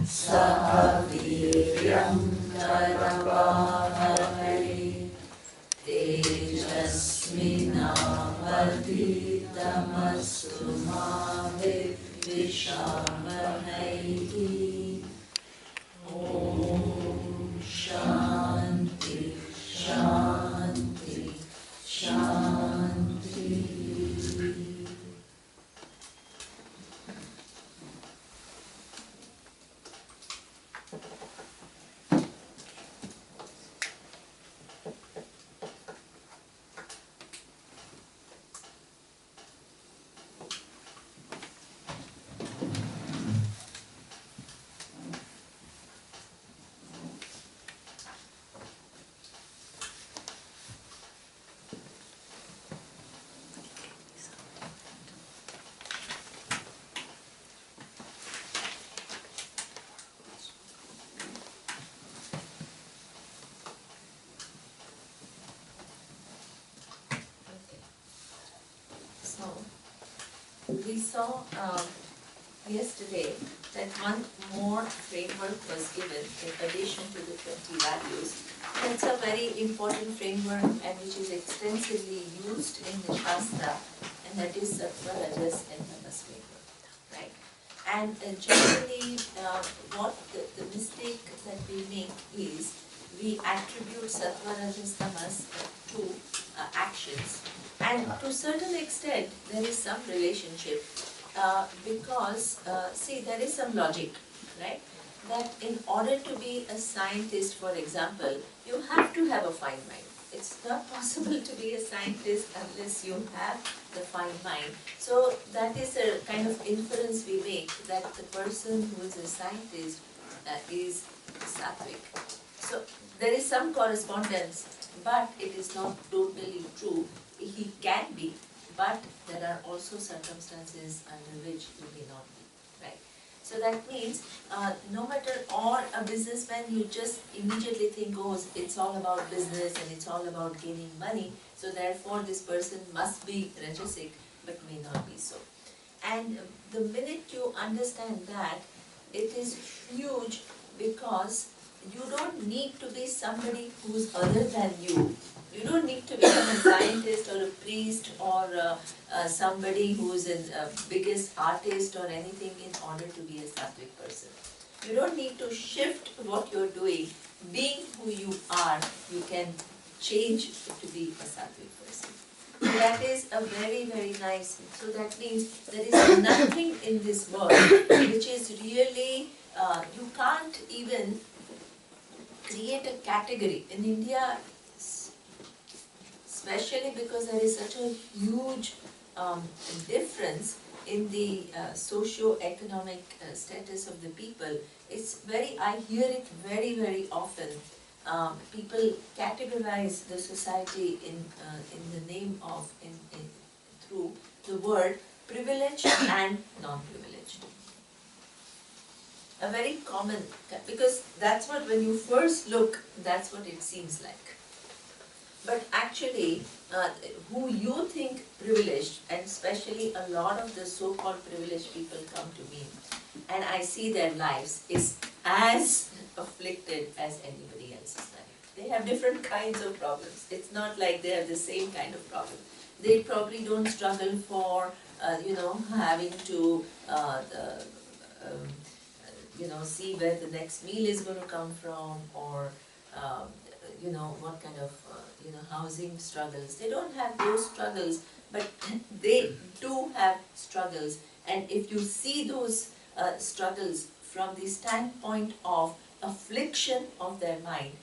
Sahaviryam Karavahai Tejasvinavaditamastu ma Vishamahai. Om Shanti, Shanti, Shanti. We saw yesterday that one more framework was given in addition to the 20 values. That's a very important framework and which is extensively used in the Shastra, and that is Sattva, Rajas and Tamas framework. Right? And generally what the mistake that we make is we attribute Sattva, Rajas, Tamas to actions. And to a certain extent, there is some relationship because, see, there is some logic, right? That in order to be a scientist, for example, you have to have a fine mind. It's not possible to be a scientist unless you have the fine mind. So that is a kind of inference we make that the person who is a scientist is sattvic. So there is some correspondence, but it is not totally true. He can be, but there are also circumstances under which he may not be, right? So that means, no matter, or a businessman, you just immediately think, oh, it's all about business and it's all about gaining money, so therefore this person must be rajasic, but may not be so. And the minute you understand that, it is huge because you don't need to be somebody who's other than you. You don't need to become a scientist or a priest or somebody who is a biggest artist or anything in order to be a sattvic person. You don't need to shift what you're doing. Being who you are, you can change to be a sattvic person. So that is a very, very nice. So that means there is nothing in this world which is really, you can't even create a category. In India, especially because there is such a huge difference in the socio-economic status of the people, it's very, I hear it very, very often. People categorize the society in the name of, through the word privileged and non-privileged. A very common, because that's what, when you first look, that's what it seems like. But actually, who you think privileged, and especially a lot of the so-called privileged people come to me, and I see their lives is as afflicted as anybody else's life. They have different kinds of problems. It's not like they have the same kind of problem. They probably don't struggle for, having to, see where the next meal is going to come from, or what kind of housing struggles. They don't have those struggles, but they do have struggles. And if you see those struggles from the standpoint of affliction of their mind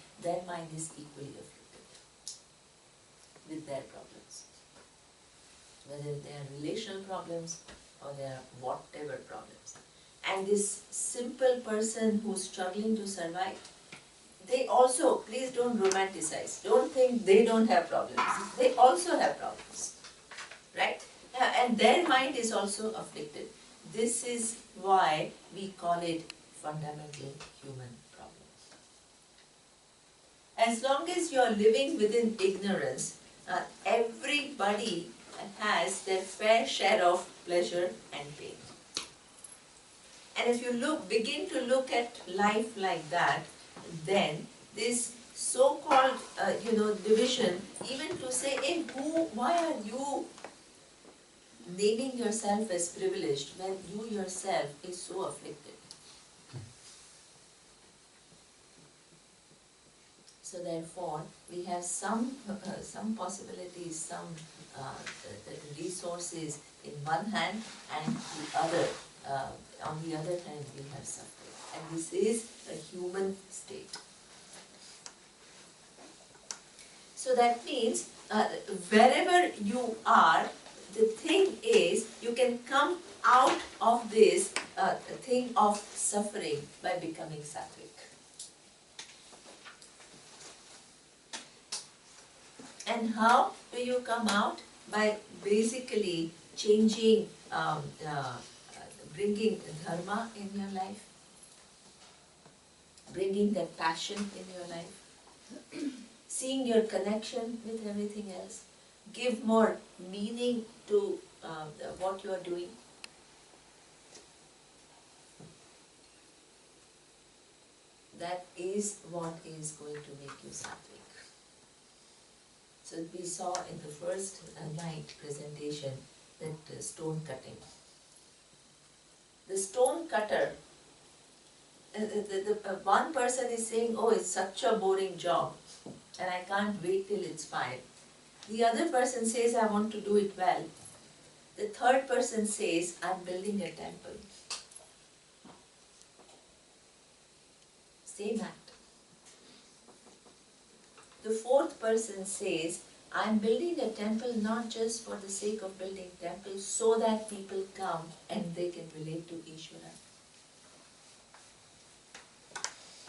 is equally afflicted with their problems. Whether they are relational problems or they are whatever problems. And this simple person who's struggling to survive, they also, please don't romanticize. Don't think they don't have problems. They also have problems, right? And their mind is also afflicted. This is why we call it fundamental human problems. As long as you are living within ignorance, everybody has their fair share of pleasure and pain. And if you begin to look at life like that, then this so-called, division, even to say, hey, why are you naming yourself as privileged when you yourself is so afflicted? So therefore, we have some possibilities, some resources in one hand, and the other, on the other hand, we have suffering. And this is a human state. So that means, wherever you are, the thing is, you can come out of this thing of suffering by becoming sattvic. And how do you come out? By basically changing, bringing dharma in your life, bringing that passion in your life, seeing your connection with everything else, give more meaning to what you are doing. That is what is going to make you sattvic. So we saw in the first night presentation that stone cutting. The stone cutter, one person is saying, oh, it's such a boring job and I can't wait till it's 5. The other person says, I want to do it well. The third person says, I'm building a temple. Same act. The fourth person says, I'm building a temple not just for the sake of building temple, so that people come and they can relate to Ishvara.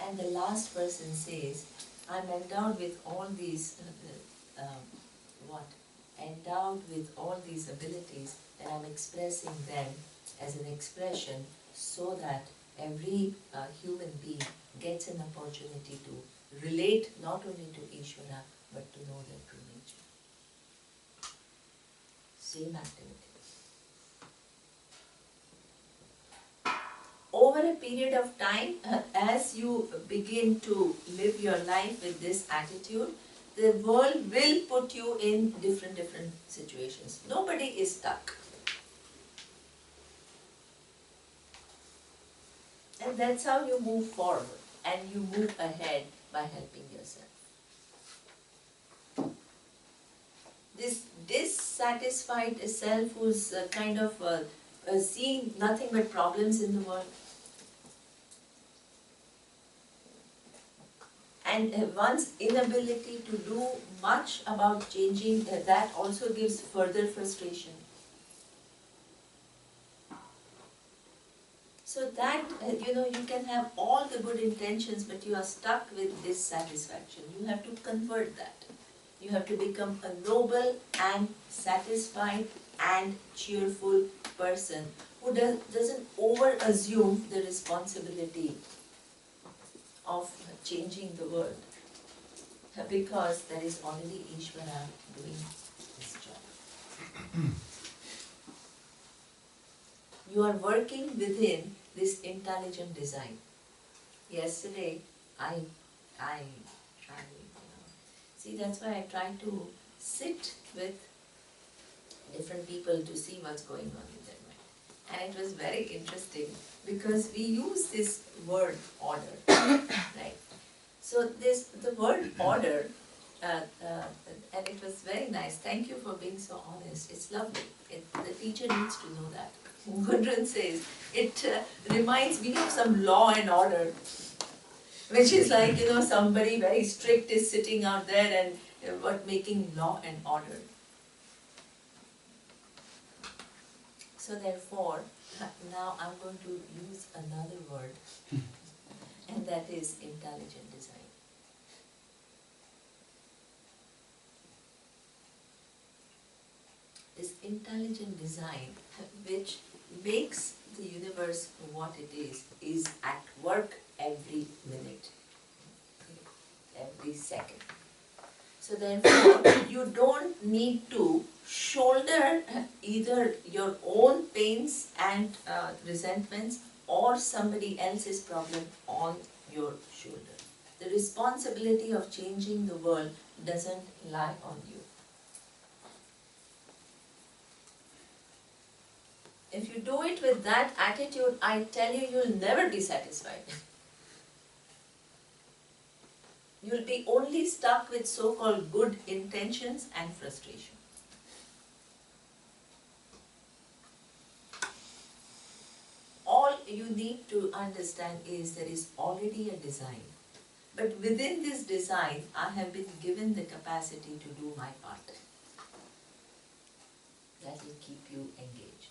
And the last person says, I'm endowed with all these, endowed with all these abilities, and I'm expressing them as an expression so that every human being gets an opportunity to relate not only to Ishvara, but to know their true nature. Same activity. Over a period of time, as you begin to live your life with this attitude, the world will put you in different situations. Nobody is stuck. And that's how you move forward and you move ahead by helping yourself. This dissatisfied self who's kind of seeing nothing but problems in the world, and one's inability to do much about changing, that also gives further frustration. So that, you can have all the good intentions, but you are stuck with dissatisfaction. You have to convert that. You have to become a noble and satisfied and cheerful person who doesn't over-assume the responsibility of changing the world, because there is already Ishvara doing this job. You are working within this intelligent design. Yesterday, I see, that's why I try to sit with different people to see what's going on in their mind. And it was very interesting because we use this word order, right? So the word order, and it was very nice. Thank you for being so honest. It's lovely. The teacher needs to know that. Gudrun says, it reminds me of some law and order, which is like, somebody very strict is sitting out there and making law and order. So therefore, now I'm going to use another word, and that is intelligent design. This intelligent design, which makes the universe what it is at work every minute, every second. So therefore, you don't need to shoulder either your own pains and resentments or somebody else's problem on your shoulder. The responsibility of changing the world doesn't lie on you. If you do it with that attitude, I tell you, you'll never be satisfied. You'll be only stuck with so-called good intentions and frustration. All you need to understand is there is already a design. But within this design, I have been given the capacity to do my part. That will keep you engaged.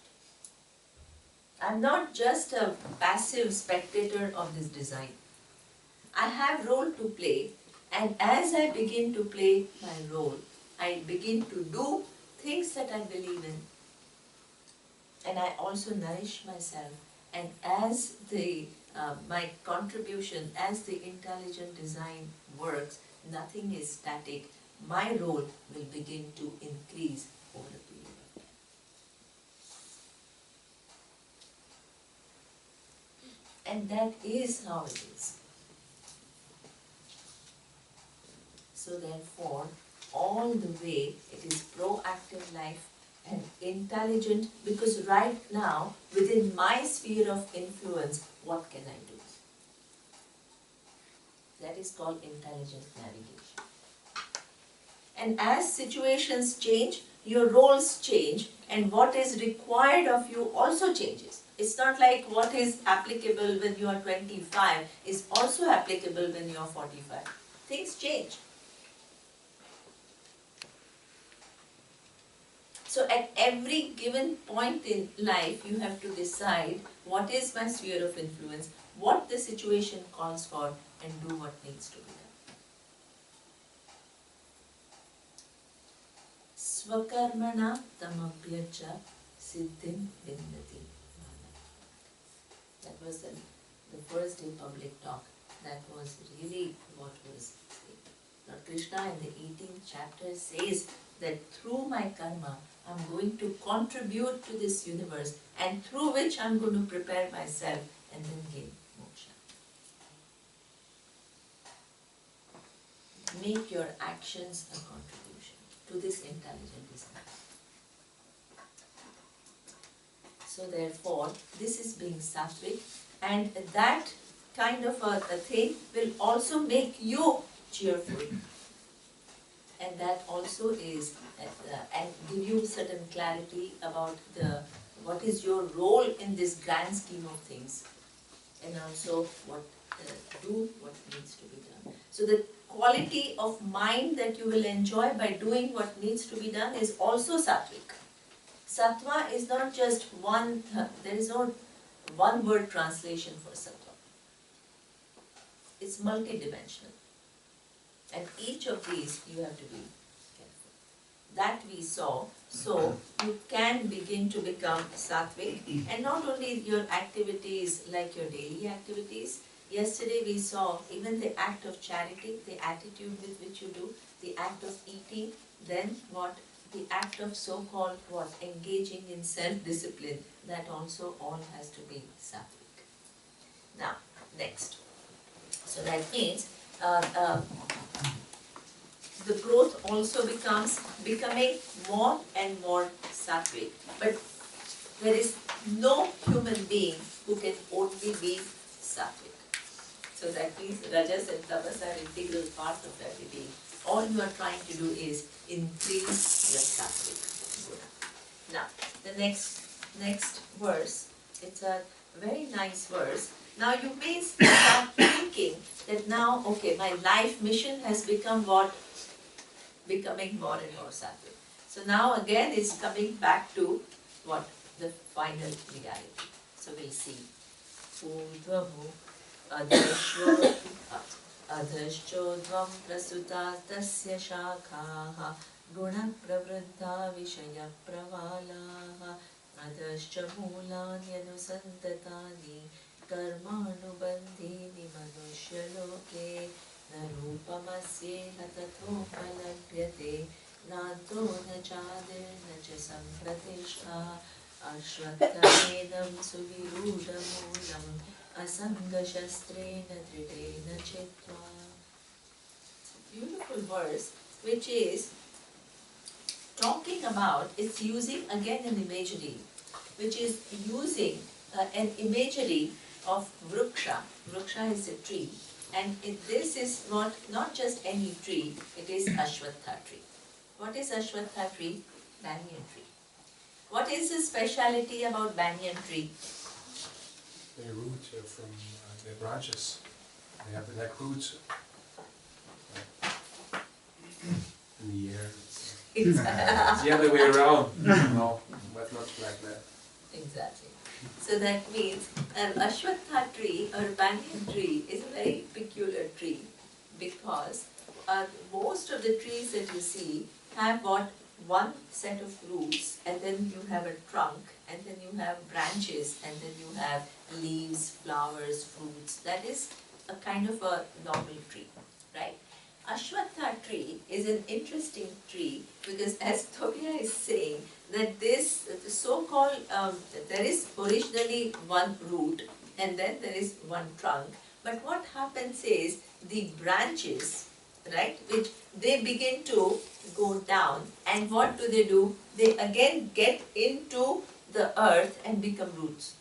I'm not just a passive spectator of this design. I have role to play, and as I begin to play my role, I begin to do things that I believe in. And I also nourish myself. And as my contribution, as the intelligent design works, nothing is static. My role will begin to increase over a period of time. And that is how it is. So therefore, all the way it is proactive life and intelligent, because right now, within my sphere of influence, what can I do? That is called intelligent navigation. And as situations change, your roles change, and what is required of you also changes. It's not like what is applicable when you are 25 is also applicable when you are 45. Things change. So at every given point in life, you have to decide what is my sphere of influence, what the situation calls for, and do what needs to be done. Swakarmana tamabhyacha siddhim vindati. That was the first day public talk. That was really what was said. Lord Krishna in the 18th chapter says that through my karma, I'm going to contribute to this universe, and through which I'm going to prepare myself and then gain moksha. Make your actions a contribution to this intelligent design. So therefore, this is being sattvic, and that kind of a thing will also make you cheerful. And that also is, and give you certain clarity about what is your role in this grand scheme of things, and also what needs to be done. So the quality of mind that you will enjoy by doing what needs to be done is also sattvic. Sattva is not just one, there is no one word translation for sattva. It's multidimensional. And each of these you have to be careful. That we saw, so you can begin to become sattvic, and not only your activities like your daily activities. Yesterday we saw even the act of charity, the attitude with which you do, the act of eating, then what? The act of so-called what? Engaging in self-discipline. That also all has to be sattvic. Now, next. So that means the growth also becoming more and more sattvic. But there is no human being who can only be sattvic. So that means rajas and tapas are integral part of that being. All you are trying to do is increase your sattvic guna. Now, the next verse, it's a very nice verse. Now you may start thinking that now, okay, my life mission has become what? Becoming more and more sattvic. So now again it's coming back to what? The final reality. So we'll see. Udvahu adhashchodvam prasuta tasya shakhaha guna pravruddha vishaya pravalaha adhascha mulanyanu karmanubandhini manushya Narupamasyeha tathopalabhyate Nanto na chadir na cha sampratishta Ashwatthamenam suvirudamulam asangashastreena dritena chitva. It's a beautiful verse which is talking about, it's using again an imagery, which is using an imagery of vriksha. Vriksha is a tree, and this is not just any tree, it is Ashwatha tree. What is Ashwatha tree? Banyan tree. What is the speciality about banyan tree? They root from their branches. They have like roots in the air. It's the other way around. No, but not like that. Exactly. So that means an Ashwatha tree or banyan tree is a very peculiar tree, because most of the trees that you see have got one set of roots, and then you have a trunk, and then you have branches, and then you have leaves, flowers, fruits. That is a kind of a normal tree, right? Ashwatha tree is an interesting tree because, as Tobiya is saying, that this so-called, there is originally one root and then there is one trunk. But what happens is the branches, right, which they begin to go down, and what do? They again get into the earth and become roots.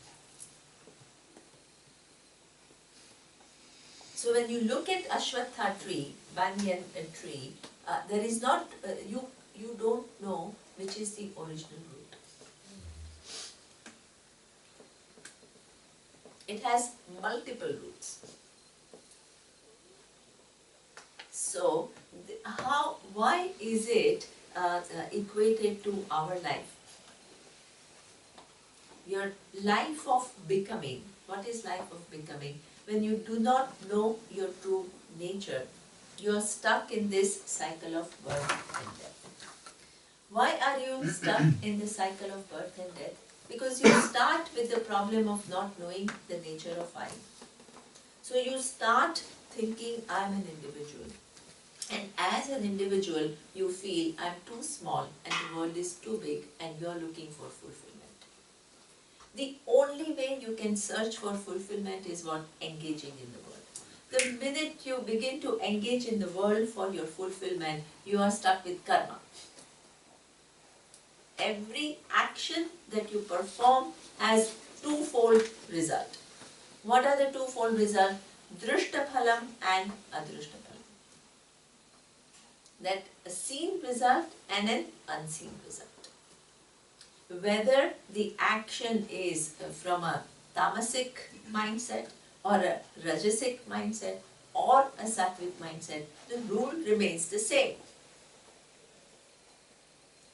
So when you look at Ashwatha tree, banyan tree, there is not, you don't know which is the original root. It has multiple roots. So, why is it equated to our life? Your life of becoming. What is life of becoming? When you do not know your true nature, you are stuck in this cycle of birth and death. Why are you stuck in the cycle of birth and death? Because you start with the problem of not knowing the nature of I. So you start thinking, I am an individual. And as an individual, you feel, I am too small and the world is too big, and you are looking for fulfillment. The only way you can search for fulfillment is what? Engaging in the world. The minute you begin to engage in the world for your fulfillment, you are stuck with karma. Every action that you perform has twofold result. What are the twofold results? Drishtaphalam and Adrishtaphalam. That a seen result and an unseen result. Whether the action is from a tamasic mindset or a rajasic mindset or a sattvic mindset, the rule remains the same.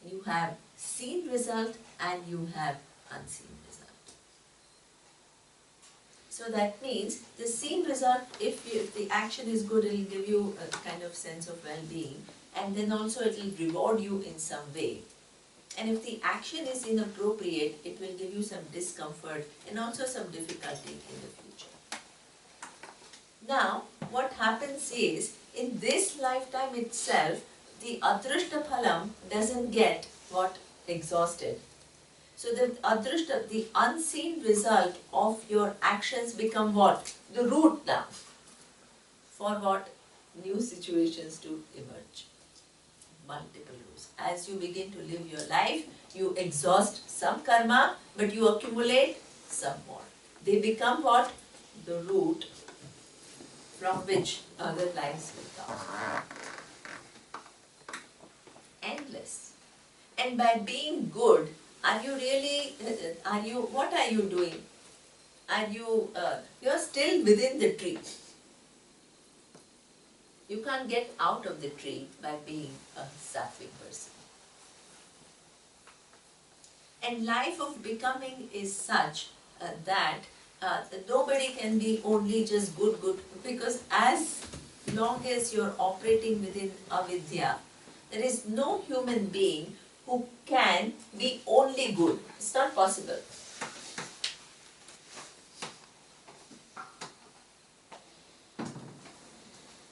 You have seen result and you have unseen result. So that means the seen result, if the action is good, it will give you a kind of sense of well-being, and then also it will reward you in some way. And if the action is inappropriate, it will give you some discomfort and also some difficulty in the future. Now, what happens is, in this lifetime itself, the Adrishtaphalam doesn't get what? Exhausted. So the unseen result of your actions become what? The root now. For what? New situations to emerge. Multiple roots. As you begin to live your life, you exhaust some karma, but you accumulate some more. They become what? The root from which other lives will come. Endless. And by being good, are you really, what are you doing? You are still within the tree. You can't get out of the tree by being a sattvic person. And life of becoming is such that nobody can be only just good, because as long as you're operating within avidya, there is no human being who can be only good. It's not possible.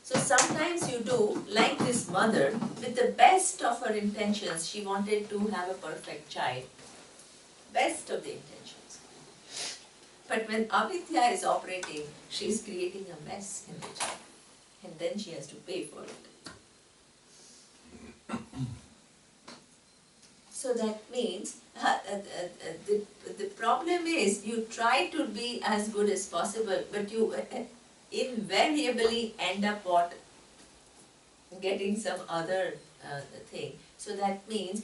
So sometimes you do, like this mother, with the best of her intentions, she wanted to have a perfect child. best of the intentions. But when avidya is operating, she is creating a mess in the child. And then she has to pay for it. So that means the problem is you try to be as good as possible, but you invariably end up what? Getting some other thing. So that means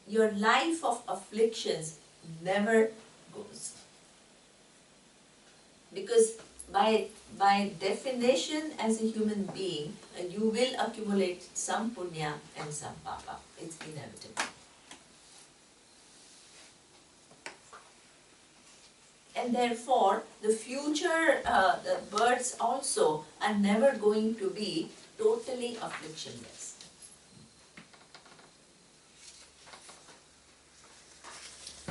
your life of afflictions never goes. Because by definition as a human being, you will accumulate some punya and some papa. It's inevitable. And therefore, the future the births also are never going to be totally afflictionless.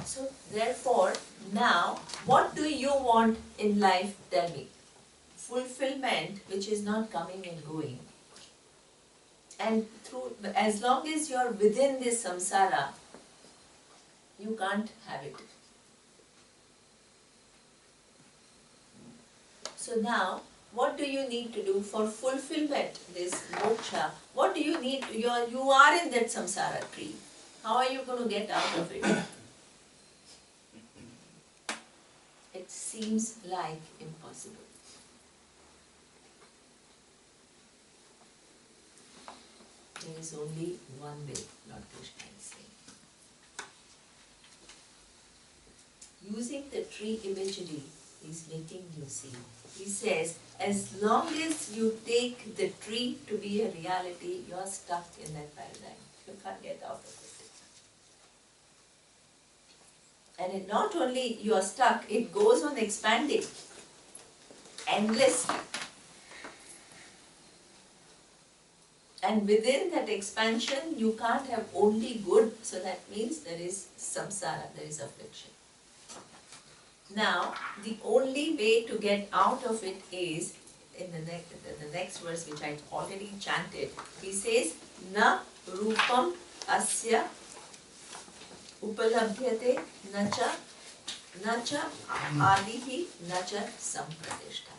So therefore, now, what do you want in life? Tell me. Fulfillment which is not coming and going. And as long as you are within this samsara, you can't have it. So now, what do you need to do for fulfillment, this moksha? What do you need? You are in that samsara tree. How are you going to get out of it? It seems like impossible. There is only one way, Lord Krishna is saying. Using the tree imagery is making you see. He says, as long as you take the tree to be a reality, you are stuck in that paradigm. You can't get out of it. And it not only you are stuck, it goes on expanding endlessly. And within that expansion, you can't have only good, so that means there is samsara, there is affliction. Now, the only way to get out of it is, in the next verse which I already chanted, he says, Na rupam asya upalabhyate nacha adihi nacha sampradishta.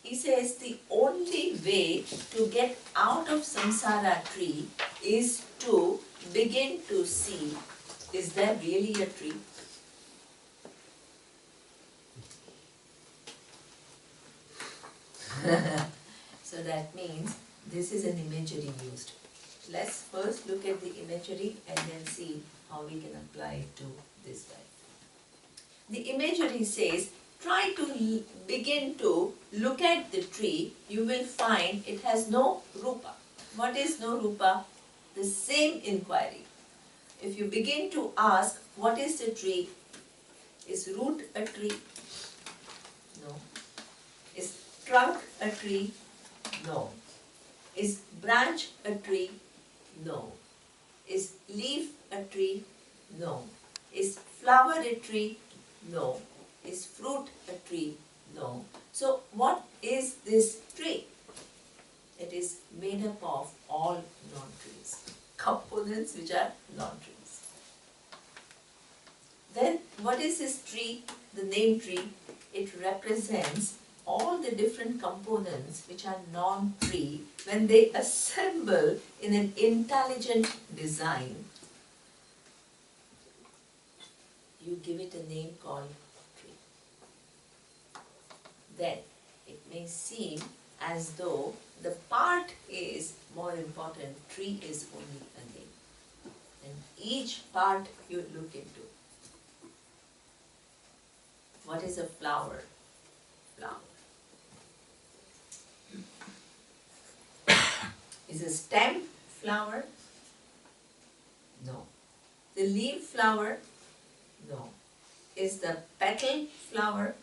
He says the only way to get out of samsara tree is to begin to see, is there really a tree? So that means this is an imagery used. Let's first look at the imagery and then see how we can apply it to this life. The imagery says, try to begin to look at the tree, you will find it has no rupa. What is no rupa? The same inquiry. If you begin to ask, what is the tree? Is root a tree? No. Is trunk a tree? No. Is branch a tree? No. Is leaf a tree? No. Is flower a tree? No. Is fruit a tree? No. So what is this tree? It is made up of all non-trees, components which are non-trees. Then what is this tree? The name tree, it represents all the different components which are non-tree. When they assemble in an intelligent design, you give it a name called tree. Then it may seem as though the part is more important, tree is only a name. And each part you look into. What is a flower? Flower. Is a stem flower? No. The leaf flower? No. Is the petal flower?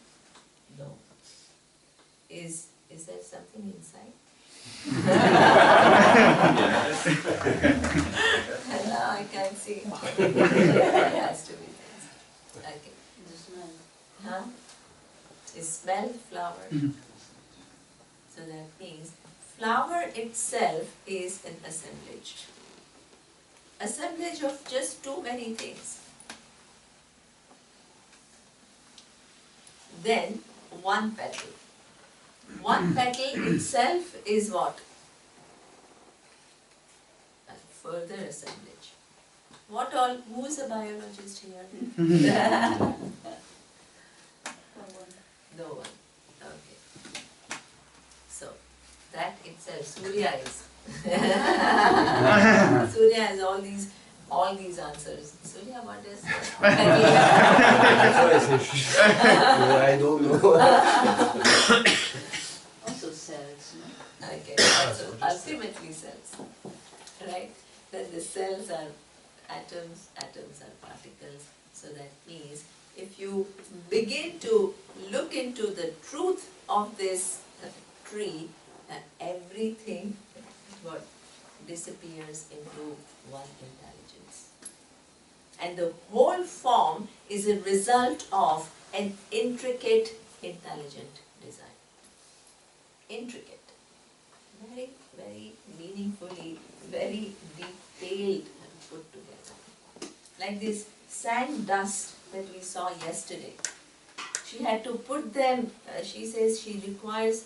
No. Is there something inside? Now I can't see. It has to be this. Okay. The smell. Huh? Is smell flower? So that means flower itself is an assemblage. Assemblage of just too many things. then one petal. One petal itself is what? A further assemblage. What all? Who is a biologist here? No one. Okay. So that itself, Surya is. Surya has all these answers. Surya, what is? I don't know. Also cells. Okay, so ultimately cells, right? Then the cells are atoms, atoms are particles. So that means if you begin to look into the truth of this tree, everything what disappears into one intelligence. And the whole form is a result of an intricate, intelligent design. Intricate. Very, very meaningfully, very detailed and put together. Like this sand dust that we saw yesterday. She had to put them, she says she requires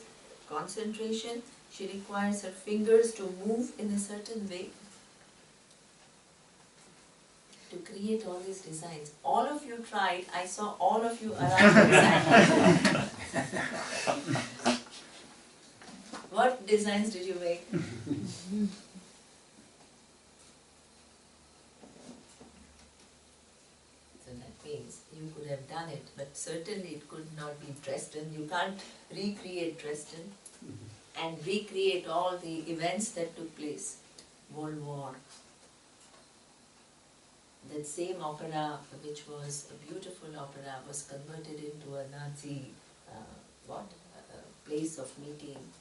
concentration, she requires her fingers to move in a certain way to create all these designs. All of you tried, I saw all of you around the sand. What designs did you make? So that means you could have done it, but certainly it could not be Dresden. You can't recreate Dresden and recreate all the events that took place. World War. That same opera, which was a beautiful opera, was converted into a Nazi place of meeting.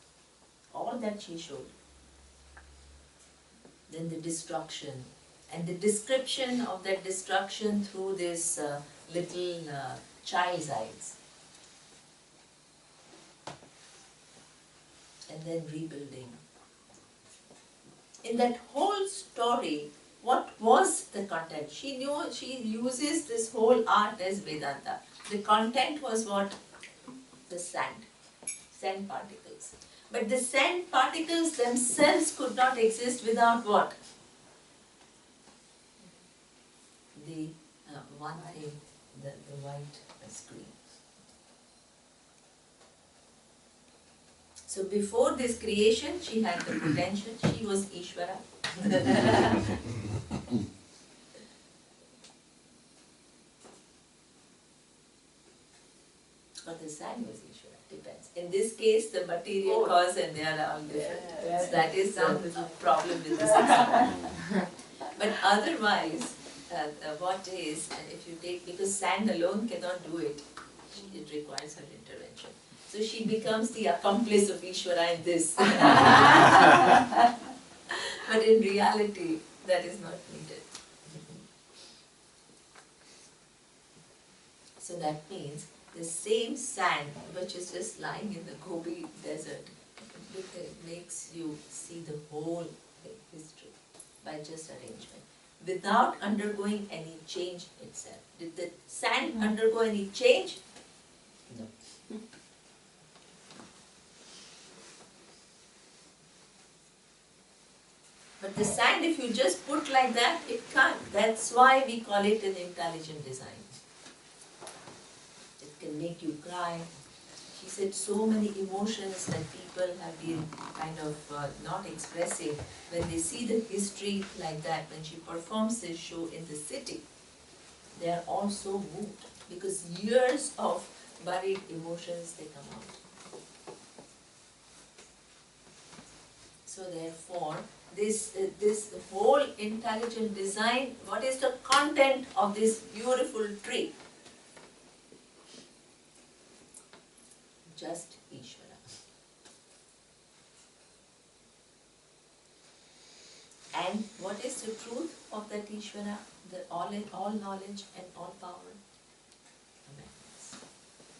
All that she showed. Then the destruction, and the description of that destruction through this little child's eyes. And then rebuilding. In that whole story, what was the content? She knew, she uses this whole art as Vedanta. The content was what? The sand particles. But the sand particles themselves could not exist without what? The one thing, the white screen. So before this creation, she had the potential, she was Ishvara. But the sand was Ishvara, depends. In this case, the material cause and they are all different. That is the problem with the system. But otherwise, what is, if you take, because sand alone cannot do it, it requires her intervention. So she becomes the accomplice of Ishvara in this. But in reality, that is not needed. So that means the same sand which is just lying in the Gobi desert, it makes you see the whole history by just arrangement, without undergoing any change itself. Did the sand undergo any change? No. But the sand, if you just put like that, it can't. That's why we call it an intelligent design. It can make you cry. She said so many emotions that people have been kind of not expressing when they see the history like that. When she performs this show in the city, they are all so moved because years of buried emotions, they come out. So therefore, this whole intelligent design, what is the content of this beautiful tree? Just Ishvara. And what is the truth of that Ishvara? The all knowledge and all power? Awareness.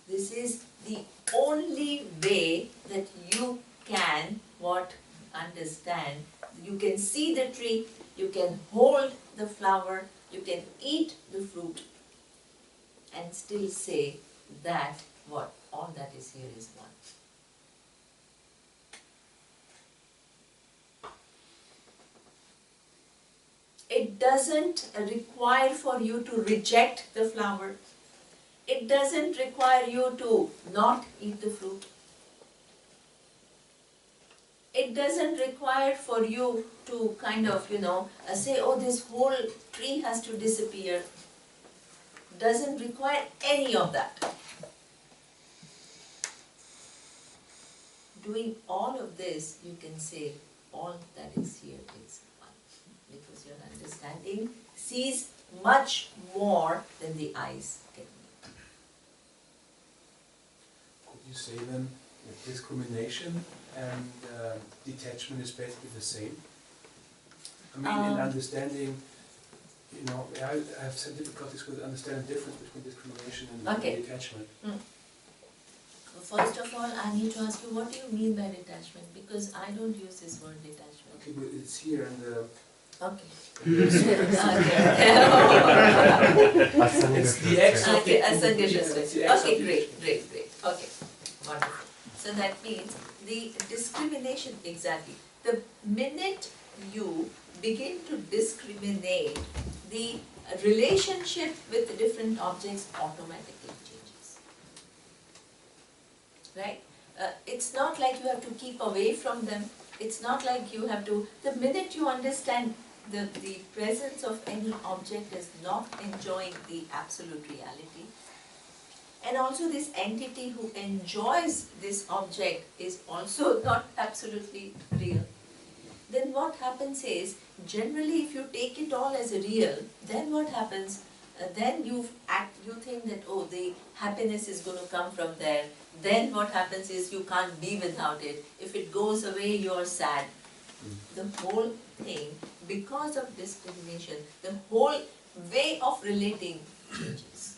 This is the only way that you can understand. You can see the tree, you can hold the flower, you can eat the fruit and still say that what? All that is here is one. It doesn't require for you to reject the flower. It doesn't require you to not eat the fruit. It doesn't require for you to kind of, say, oh, this whole tree has to disappear. Doesn't require any of that. Doing all of this, you can say, all that is here is one. Because your understanding sees much more than the eyes can. Could you say then that discrimination and detachment is basically the same? I mean, in understanding, I have some difficulties with understanding the difference between discrimination and detachment. First of all, I need to ask you, what do you mean by detachment? Because I don't use this word detachment. Okay, but it's here in the... Okay. It's the X of Okay, the... okay, great. Okay, wonderful. So that means the discrimination, exactly. The minute you begin to discriminate, the relationship with the different objects automatically changes. Right? It's not like you have to keep away from them. It's not like you have to, the minute you understand the presence of any object is not enjoying the absolute reality, and also this entity who enjoys this object is also not absolutely real, then what happens is, generally if you take it all as a real, then what happens? Then you think that, oh, the happiness is going to come from there. Then what happens is you can't be without it. If it goes away, you're sad. The whole thing, because of discrimination, the whole way of relating changes.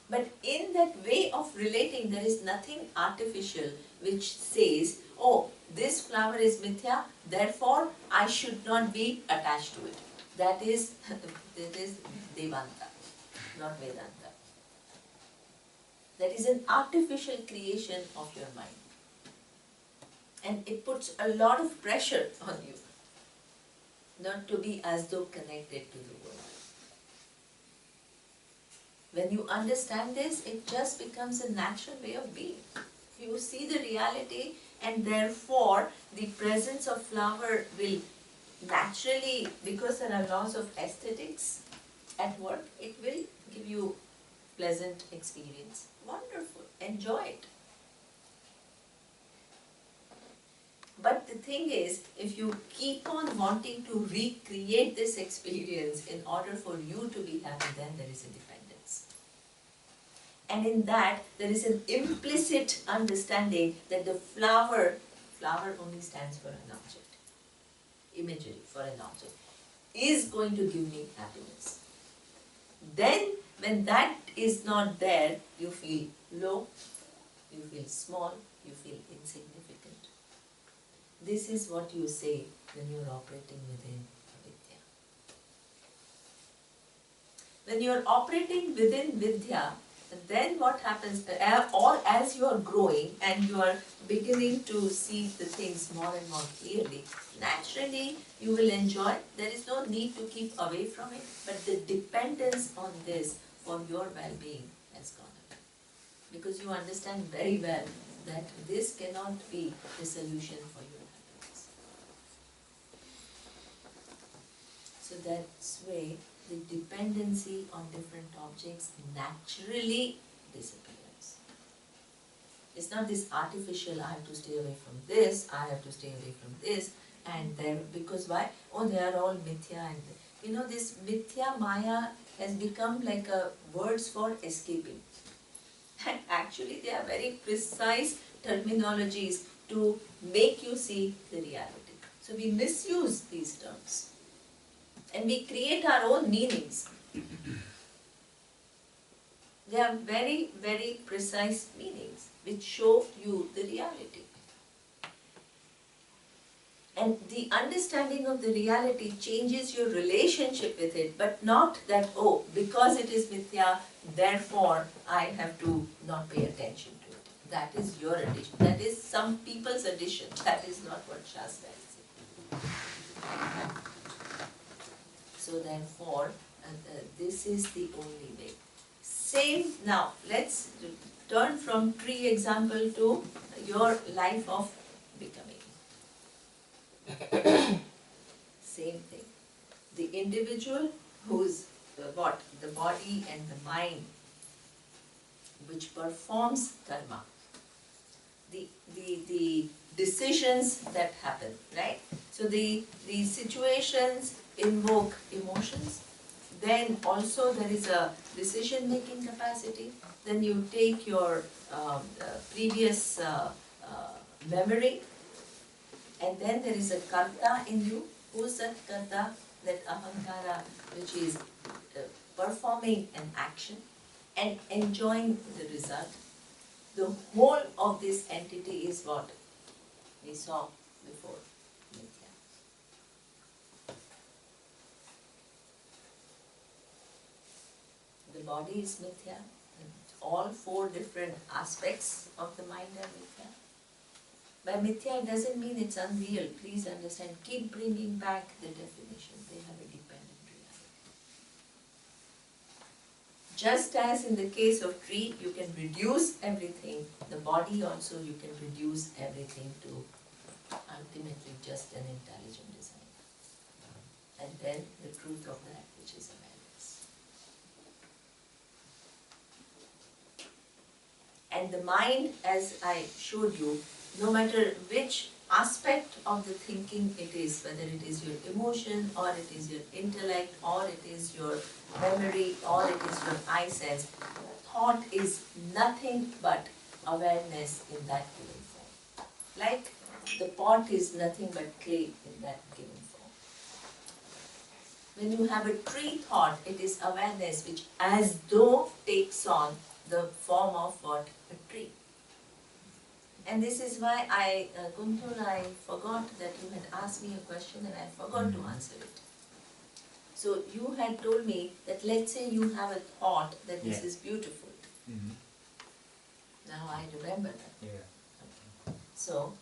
But in that way of relating, there is nothing artificial which says, oh, this flower is mithya, therefore I should not be attached to it. That is Devanta, not Vedanta. That is an artificial creation of your mind. And it puts a lot of pressure on you, not to be as though connected to the world. When you understand this, it just becomes a natural way of being. You see the reality, and therefore the presence of flower will naturally, because there are laws of aesthetics at work, it will give you pleasant experience. Wonderful, enjoy it. But the thing is, if you keep on wanting to recreate this experience in order for you to be happy, then there is a dependence. And in that, there is an implicit understanding that the flower only stands for an object, imagery for an object, is going to give me happiness. Then, when that is not there, you feel low, you feel small, you feel insignificant. This is what you say when you are operating within Vidya. When you are operating within Vidya, then what happens, or as you are growing and you are beginning to see the things more and more clearly, naturally you will enjoy. There is no need to keep away from it, but the dependence on this for your well-being has gone away. Because you understand very well that this cannot be the solution for your happiness. So that's why the dependency on different objects naturally disappears. It's not this artificial, I have to stay away from this, I have to stay away from this, and then, because why? Oh, they are all mithya. And this mithya maya has become like a words for escaping. And actually they are very precise terminologies to make you see the reality. So we misuse these terms. And we create our own meanings. They are very, very precise meanings which show you the reality. And the understanding of the reality changes your relationship with it, but not that, oh, because it is mithya, therefore I have to not pay attention to it. That is your addition. That is some people's addition. That is not what Shastra is saying. So therefore, this is the only way. Same, now let's turn from tree example to your life of becoming. Same thing. The individual who's what? The body and the mind which performs karma. The decisions that happen, right? So the situations invoke emotions. Then also there is a decision-making capacity. Then you take your previous memory, and then there is a karta in you. Who's that karta? That ahankara, which is performing an action and enjoying the result. The whole of this entity is what we saw before, mithya. The body is mithya, and all four different aspects of the mind are mithya. By mithya, it doesn't mean it's unreal. Please understand, keep bringing back the definition. They have a dependent reality. Just as in the case of tree, you can reduce everything, the body also you can reduce everything to ultimately just an intelligent design. And then the truth of that, which is awareness. And the mind, as I showed you, no matter which aspect of the thinking it is, whether it is your emotion, or it is your intellect, or it is your memory, or it is your eye sense, thought is nothing but awareness in that given form. Like the pot is nothing but clay in that given form. When you have a tree thought, it is awareness which as though takes on the form of what? A tree. And this is why Guntur, I forgot that you had asked me a question and I forgot to answer it. So you had told me that let's say you have a thought that this is beautiful. Now I remember that. Okay. So,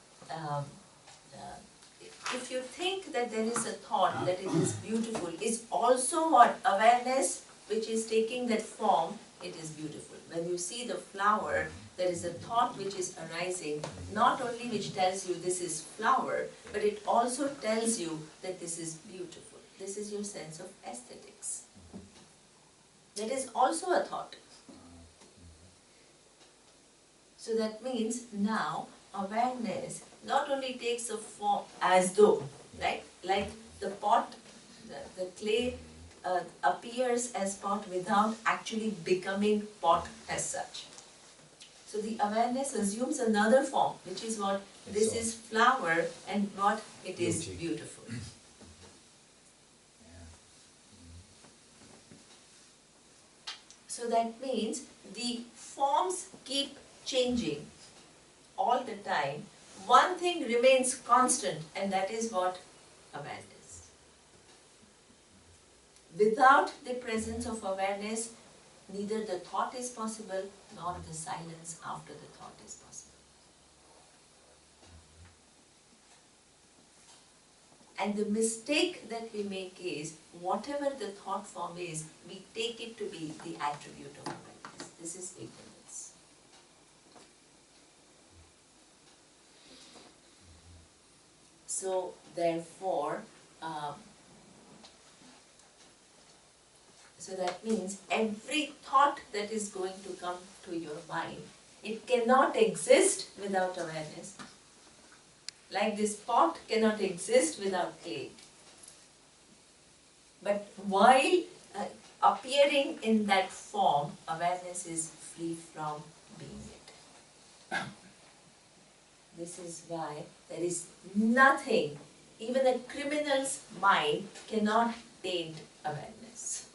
if you think that there is a thought that it is beautiful, is also what? Awareness which is taking that form, it is beautiful. When you see the flower, there is a thought which is arising, not only which tells you this is flower, but it also tells you that this is beautiful. This is your sense of aesthetics. That is also a thought. So that means now awareness not only takes a form as though, right? Like the pot, the clay appears as pot without actually becoming pot as such. So the awareness assumes another form, which is what? This is flower and what? It is beautiful. So that means the forms keep changing all the time. One thing remains constant, and that is what? Awareness. Without the presence of awareness, neither the thought is possible, nor the silence after the thought is possible. And the mistake that we make is, whatever the thought form is, we take it to be the attribute of awareness. This is ignorance. So, therefore, so that means every thought that is going to come to your mind, it cannot exist without awareness. Like this pot cannot exist without clay. But while appearing in that form, awareness is free from being it. This is why there is nothing, even a criminal's mind cannot taint awareness.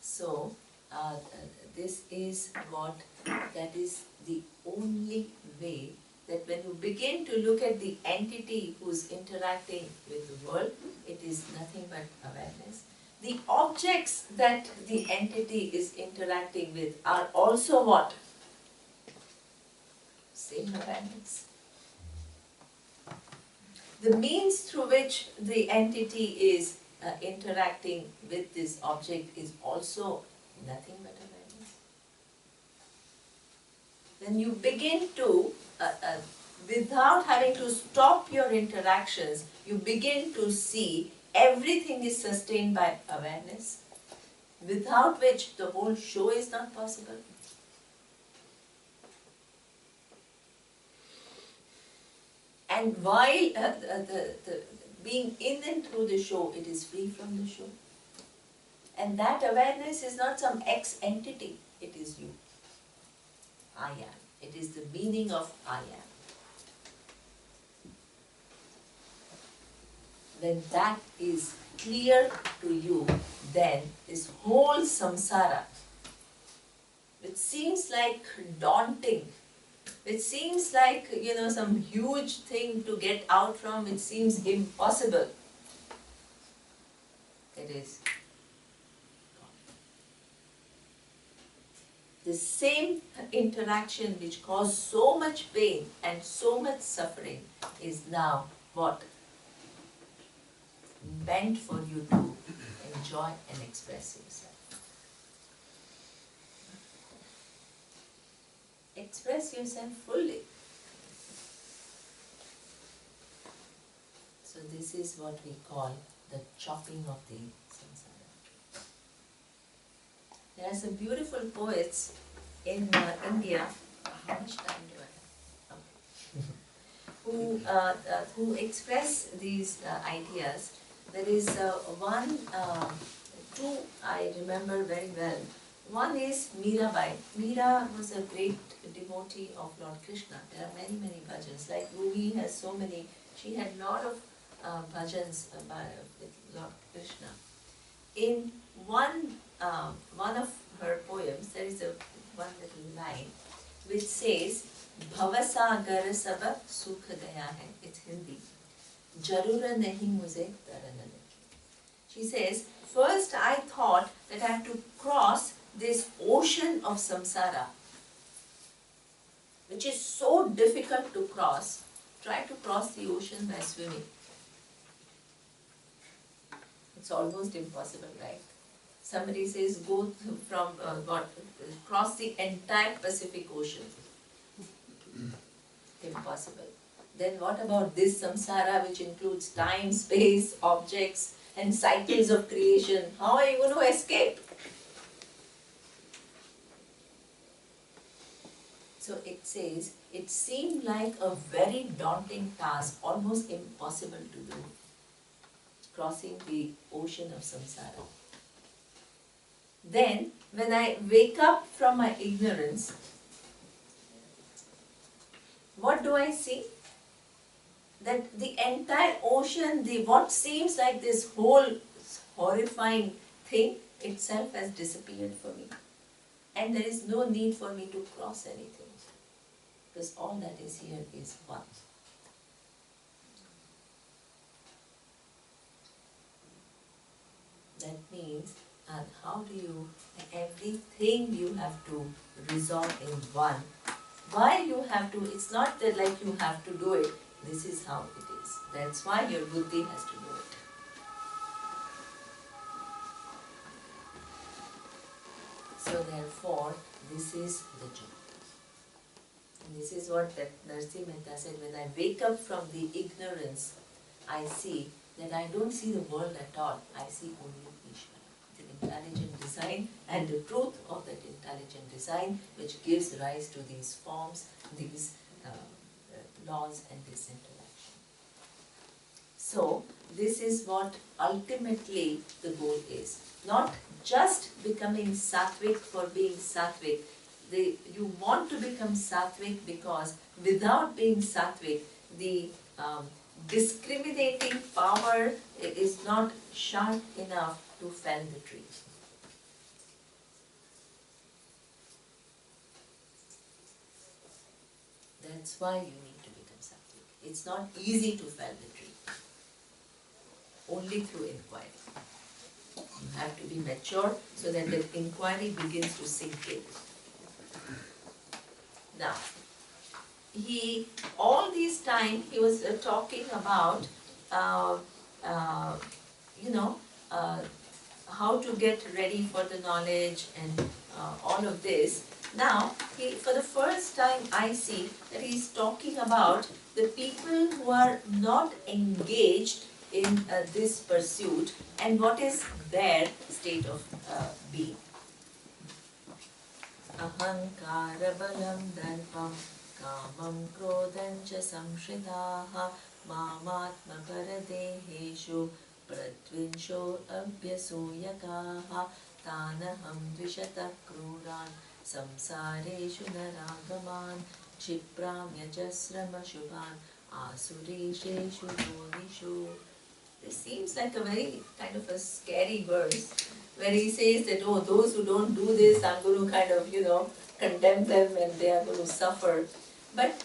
So, this is what, that is the only way that when you begin to look at the entity who's interacting with the world, it is nothing but awareness. The objects that the entity is interacting with are also what? Same awareness. The means through which the entity is interacting with this object is also nothing but awareness. Then you begin to, without having to stop your interactions, you begin to see everything is sustained by awareness, without which the whole show is not possible. And while being in and through the show, it is free from the show. And that awareness is not some ex-entity, it is you. I am. It is the meaning of I am. When that is clear to you, then this whole samsara, which seems like daunting, it seems like, some huge thing to get out from, it seems impossible. It is gone. The same interaction which caused so much pain and so much suffering is now what? Meant for you to enjoy and express yourself. Express yourself fully. So this is what we call the chopping of the samsara. There are some beautiful poets in India. How much time do I have? Okay. Who express these ideas. There is two I remember very well. One is Meerabai. Meera was a great devotee of Lord Krishna. There are many, many bhajans. Like Rumi has so many. She had a lot of bhajans with Lord Krishna. In one of her poems, there is one little line which says, Bhavasagar saba sukh gaya hai. It's Hindi. Jarura nahi mujhe taran lage. She says, first I thought that I have to cross this ocean of samsara, which is so difficult to cross. Try to cross the ocean by swimming. It's almost impossible, right? Somebody says go from cross the entire Pacific Ocean. Impossible. Then what about this samsara, which includes time, space, objects, and cycles of creation? How are you going to escape? So it says, it seemed like a very daunting task, almost impossible to do, crossing the ocean of samsara. Then, when I wake up from my ignorance, what do I see? That the entire ocean, what seems like this whole horrifying thing itself has disappeared for me. And there is no need for me to cross anything. Because all that is here is one. That means, and how do you, everything you have to resolve in one. Why you have to, it's not that like you have to do it, this is how it is. That's why your buddhi has to do it. So therefore, this is the job. And this is what that Narsi Mehta said, when I wake up from the ignorance, I see that I don't see the world at all. I see only Ishvara, the intelligent design and the truth of that intelligent design which gives rise to these forms, these laws and this interaction. So this is what ultimately the goal is. Not just becoming sattvic for being sattvic. You want to become sattvic because without being sattvic, the discriminating power is not sharp enough to fell the tree. That's why you need to become sattvic. It's not easy to fell the tree. Only through inquiry. You have to be mature so that the inquiry begins to sink in. Now, all this time he was talking about, you know, how to get ready for the knowledge and all of this. Now, for the first time I see that he's talking about the people who are not engaged in this pursuit and what is their state of being. Ahankara balam darpam kamam krodam cha samshritaha mamatma paradeheshu pratvinsho abhyasuyakaha tanaham dvishata kruran samsareshu naragaman kshipramya jasrama shubhan asuresheshu yonishu. This seems like a very kind of a scary verse where he says that, oh, those who don't do this, I'm going to kind of, condemn them and they are going to suffer. But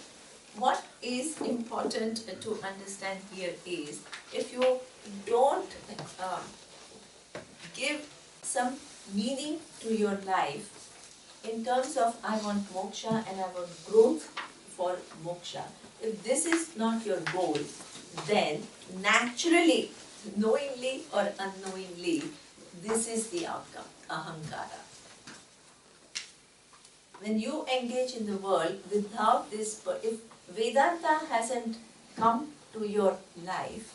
what is important to understand here is, if you don't give some meaning to your life in terms of I want moksha and I want growth for moksha, if this is not your goal, then naturally, knowingly or unknowingly, this is the outcome, ahankara. When you engage in the world without this, if Vedanta hasn't come to your life,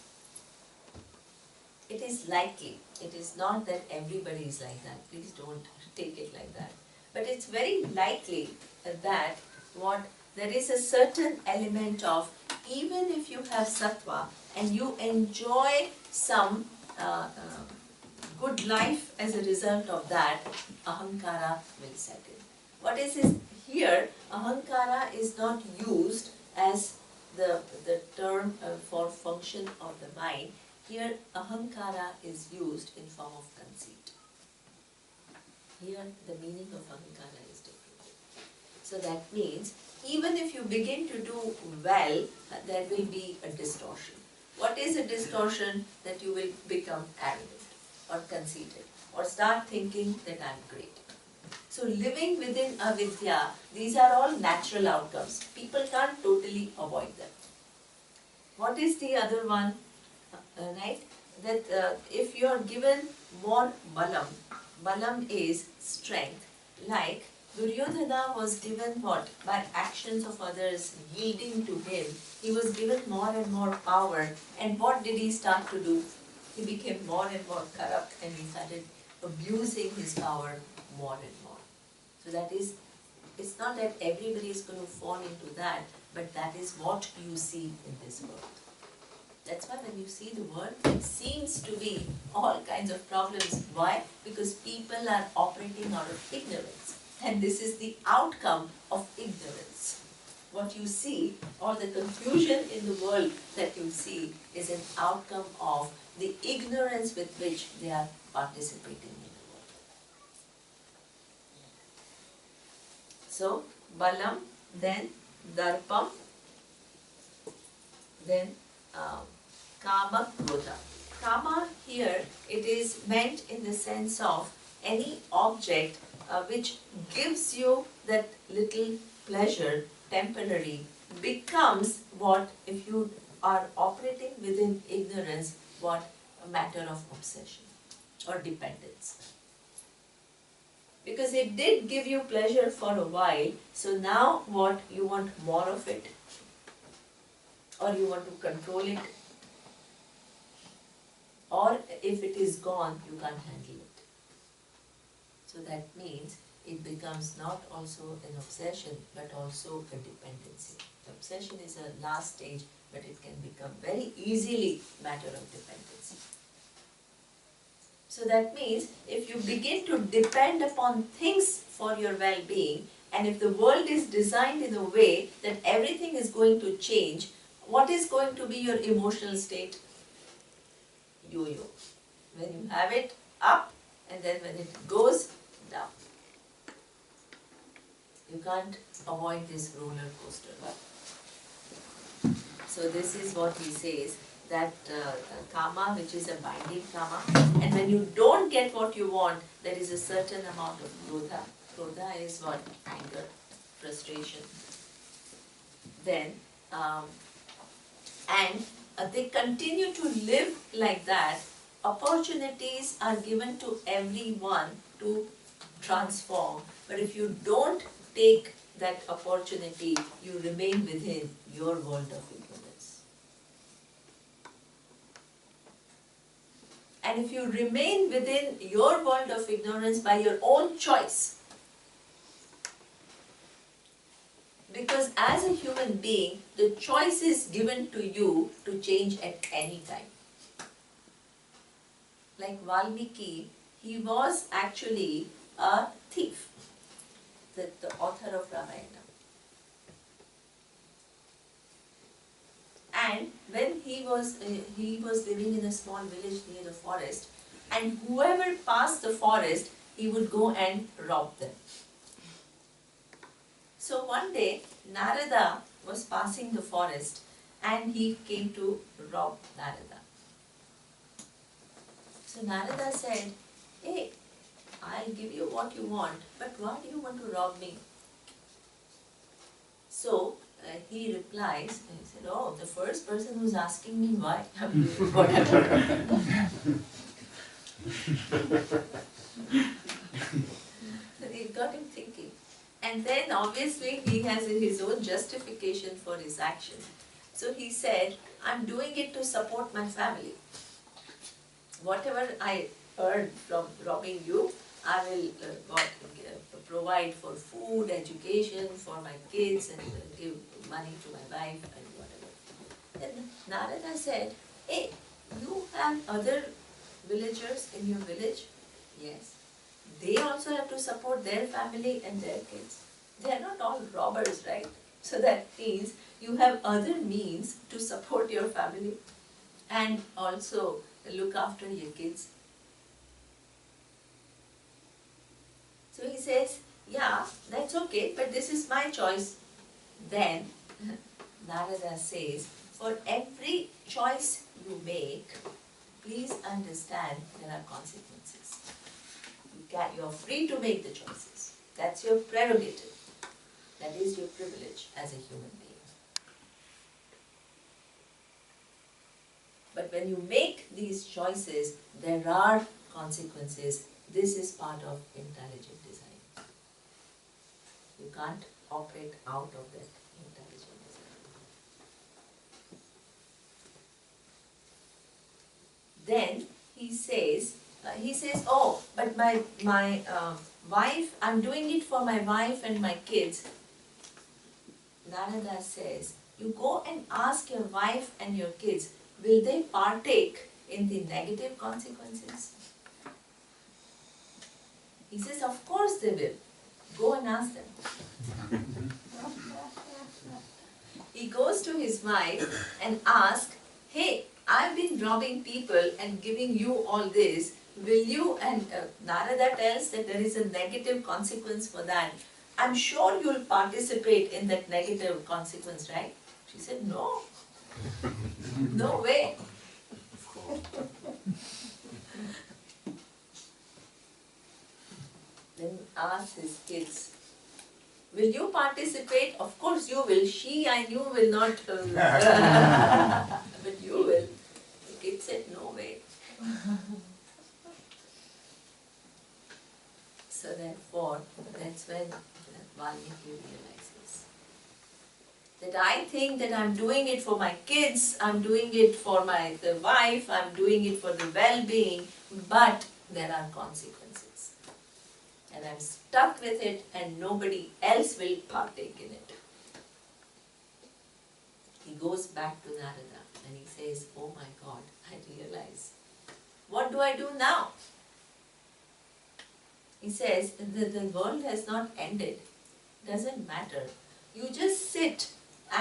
it is likely, it is not that everybody is like that, please don't take it like that, but it's very likely that there is a certain element of, even if you have sattva and you enjoy some good life as a result of that, ahankara will set in. What is here, ahankara is not used as the term for function of the mind. Here, ahankara is used in form of conceit. Here, the meaning of ahankara is different. So that means, even if you begin to do well, there will be a distortion. What is a distortion? That you will become arrogant or conceited or start thinking that I'm great. So living within avidya, these are all natural outcomes. People can't totally avoid them. What is the other one? Right? That if you are given more balam, balam is strength, like Duryodhana was given what? By actions of others yielding to him, he was given more and more power. And what did he start to do? He became more and more corrupt and he started abusing his power more and more. So that is, it's not that everybody is going to fall into that, but that is what you see in this world. That's why when you see the world, it seems to be all kinds of problems. Why? Because people are operating out of ignorance. And this is the outcome of ignorance. What you see, or the confusion in the world that you see, is an outcome of the ignorance with which they are participating in the world. So, balam, then darpam, then kama, krodha. Kama here, it is meant in the sense of any object which gives you that little pleasure, temporary, becomes what, if you are operating within ignorance, what? A matter of obsession or dependence. Because it did give you pleasure for a while, so now what? You want more of it, or you want to control it, or if it is gone, you can't handle it. So that means it becomes not also an obsession, but also a dependency. Obsession is a last stage, but it can become very easily matter of dependency. So that means if you begin to depend upon things for your well-being, and if the world is designed in a way that everything is going to change, what is going to be your emotional state? Yo-yo. When you have it up, and then when it goes down. You can't avoid this roller coaster. So this is what he says, that karma, which is a binding karma, and when you don't get what you want, there is a certain amount of krodha. Krodha is what? Anger, frustration. Then, they continue to live like that. Opportunities are given to everyone to transform, but if you don't take that opportunity, you remain within your world of ignorance. And if you remain within your world of ignorance by your own choice, because as a human being, the choice is given to you to change at any time. Like Valmiki, he was actually a thief, the author of Ramayana. And when he was living in a small village near the forest, and whoever passed the forest, he would go and rob them. So one day, Narada was passing the forest and he came to rob Narada. So Narada said, "Hey, I'll give you what you want, but why do you want to rob me?" So he replies, and he said, "Oh, the first person who's asking me why, I'm doing whatever." So it got him thinking. And then obviously he has his own justification for his action. So he said, "I'm doing it to support my family. Whatever I earn from robbing you, I will provide for food, education for my kids, and give money to my wife and whatever." Then Narada said, "Hey, you have other villagers in your village?" "Yes." "They also have to support their family and their kids. They are not all robbers, right? So that means you have other means to support your family and also look after your kids." So he says, "Yeah, that's okay, but this is my choice." Then Narada says, "For every choice you make, please understand there are consequences. You are free to make the choices. That's your prerogative. That is your privilege as a human being. But when you make these choices, there are consequences. This is part of intelligent design. You can't operate out of that intelligent design." Then he says, "Oh, but my wife, I'm doing it for my wife and my kids." Narada says, "You go and ask your wife and your kids, will they partake in the negative consequences?" He says, "Of course they will. Go and ask them." He goes to his wife and asks, "Hey, I've been robbing people and giving you all this. Will you?" And Narada tells that there is a negative consequence for that. "I'm sure you'll participate in that negative consequence, right?" She said, "No. No way." Then asks his kids, "Will you participate?" "Of course you will. She, I knew, will not. But you will." The kid said, "No way." So therefore, that's when Valmiki realizes that I think that I'm doing it for my kids, I'm doing it for the wife, I'm doing it for the well-being, but there are consequences. And I'm stuck with it and nobody else will partake in it. He goes back to Narada and he says, "Oh my God, I realize. What do I do now?" He says, the world has not ended. Doesn't matter. You just sit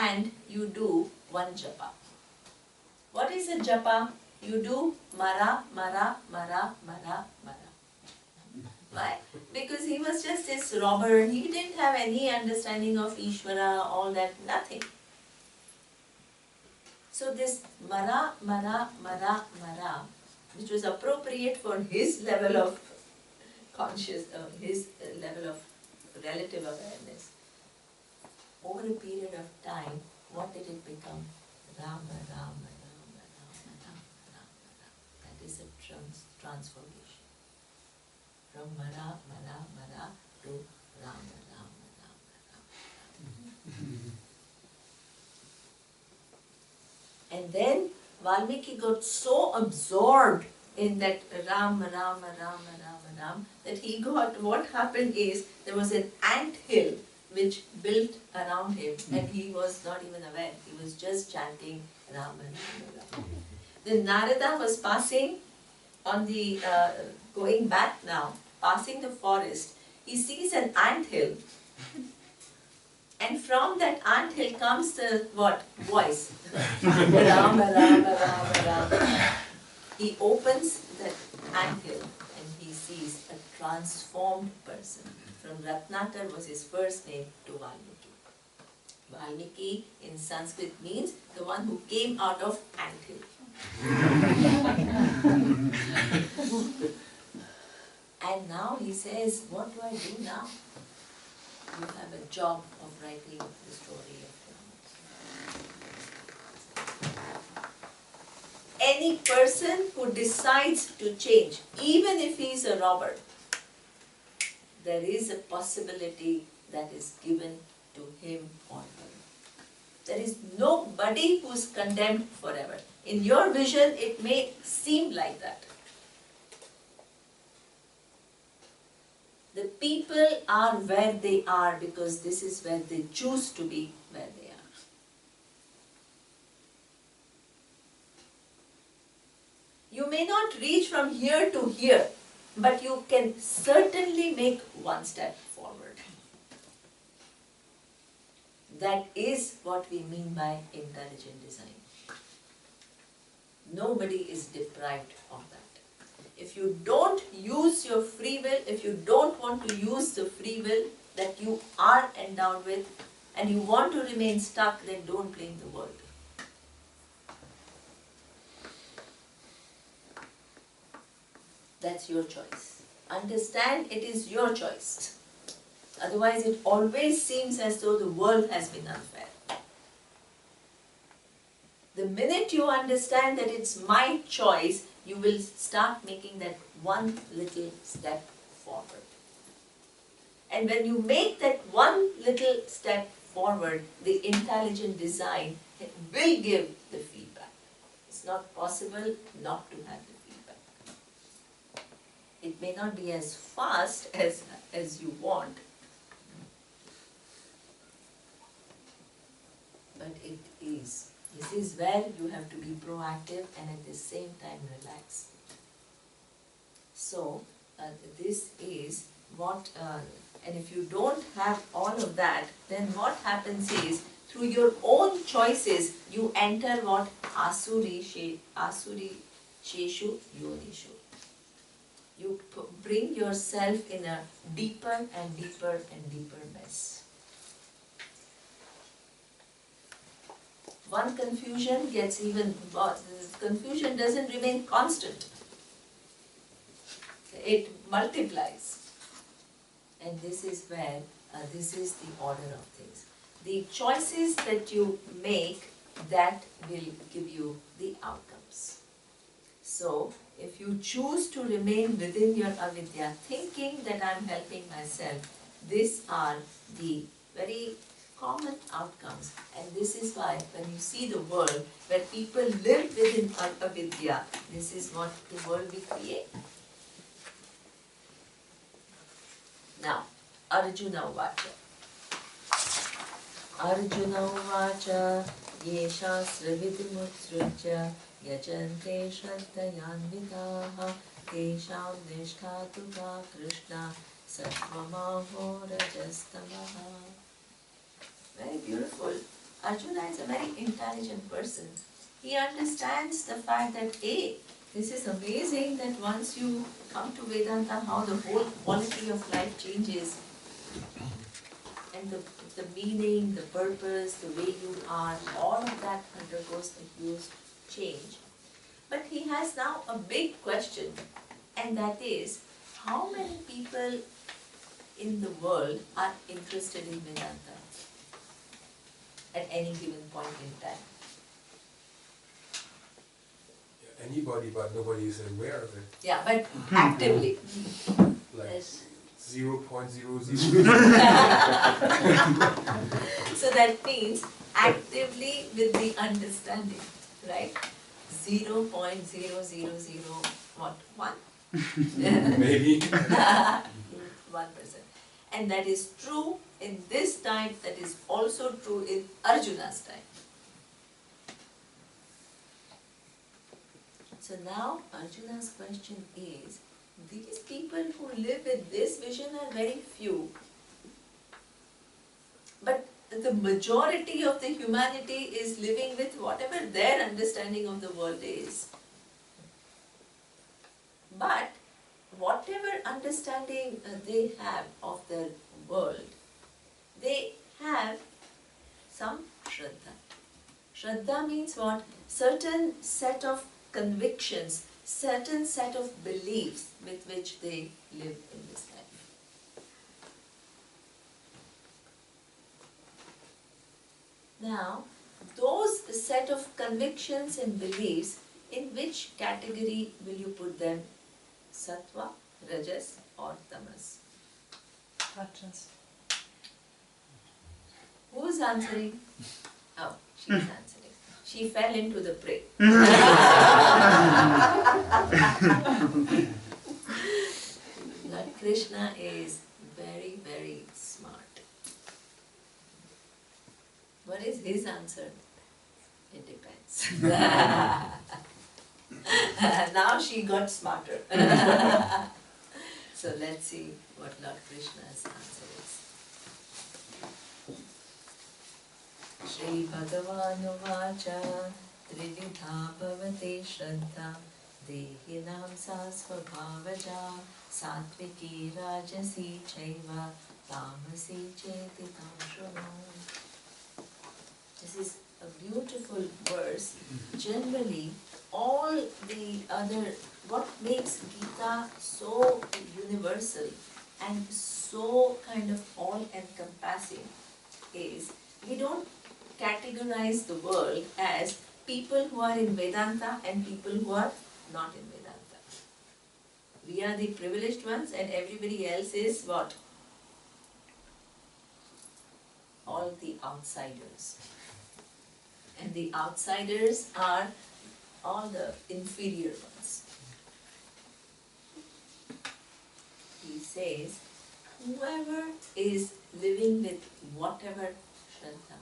and you do one japa. What is a japa? You do mara, mara, mara, mara, mara. Why? Because he was just this robber. He didn't have any understanding of Ishvara, all that, nothing. So this mara, mara, mara, mara, which was appropriate for his level of his level of relative awareness, over a period of time, what did it become? Rama, Rama, Rama, Rama, Rama, Rama, Rama. That is a transformation. From Mara, Mara, Mara to Rama, Rama, Rama, Rama. And then Valmiki got so absorbed in that Rama, Rama, Rama, Rama, Rama, that he got, what happened is, there was an ant hill which built around him and he was not even aware. He was just chanting Rama, Rama, Rama. Then Narada was passing on the, going back now, passing the forest. He sees an ant hill. And from that ant hill comes the what? Voice. Rama, Rama, Rama, Rama. He opens that ant hill and he sees a transformed person. From Ratnatar was his first name to Valmiki. Valmiki in Sanskrit means the one who came out of ant hill. And now he says, what do I do now? You have a job of writing the story of Rama. Any person who decides to change, even if he is a robber, there is a possibility that is given to him or her. There is nobody who is condemned forever. In your vision, it may seem like that. The people are where they are because this is where they choose to be where they are. You may not reach from here to here, but you can certainly make one step forward. That is what we mean by intelligent design. Nobody is deprived of that. If you don't use your free will, if you don't want to use the free will that you are endowed with, and you want to remain stuck, then don't blame the world. That's your choice. Understand it is your choice. Otherwise, it always seems as though the world has been unfair. The minute you understand that it's my choice, you will start making that one little step forward. And when you make that one little step forward, the intelligent design will give the feedback. It's not possible not to have the feedback. It may not be as fast as you want, but it is. This is where you have to be proactive and at the same time relax. So, this is what, and if you don't have all of that, then what happens is, through your own choices, you enter what? Asuri Sheshu Yonishu. You bring yourself in a deeper and deeper and deeper mess. One confusion gets even worse. Confusion doesn't remain constant. It multiplies. And this is where, this is the order of things. The choices that you make, that will give you the outcomes. So, if you choose to remain within your avidya, thinking that I am helping myself, these are the very common outcomes. And this is why when you see the world where people live within avidya, this is what the world we create. Now, Arjuna Vacha. Arjuna Vacha Yesha Srividimutsurja Yajante Shraddhayanvidaha Tesham Nishtatuka Krishna Satvamaho Rajastamaha. Very beautiful. Arjuna is a very intelligent person. He understands the fact that, hey, this is amazing that once you come to Vedanta, how the whole quality of life changes. and the meaning, the purpose, the way you are, all of that undergoes a huge change. But he has now a big question, and that is, how many people in the world are interested in Vedanta at any given point in time? Anybody, but nobody is aware of it. Yeah, but actively. Like Yes. 0.00. So that means actively with the understanding, right? 0.0001. Maybe. 1%. And that is true in this time, that is also true in Arjuna's time. So now Arjuna's question is, these people who live with this vision are very few, but the majority of the humanity is living with whatever their understanding of the world is. But whatever understanding they have of the world, they have some Shraddha. Shraddha means what? Certain set of convictions, certain set of beliefs with which they live in this life. Now, those set of convictions and beliefs, in which category will you put them? Sattva, Rajas or Tamas? Rajas. Who's answering? Oh, she's answering. She fell into the prey. Lord Krishna is very, very smart. What is his answer? It depends. Now she got smarter. So let's see what Lord Krishna's answer is. Shri Bhagavan Uvacha Trividha Bhavate Shraddha Dehinam Sasvabhavaja Satviki Rajasi Chaiva Tamasi Cheti Tamshunu. This is a beautiful verse. Generally, all the other, what makes Gita so universal and so kind of all-encompassing is, we don't categorize the world as people who are in Vedanta and people who are not in Vedanta. We are the privileged ones and everybody else is what? All the outsiders. And the outsiders are all the inferior ones. He says, whoever is living with whatever Shraddha,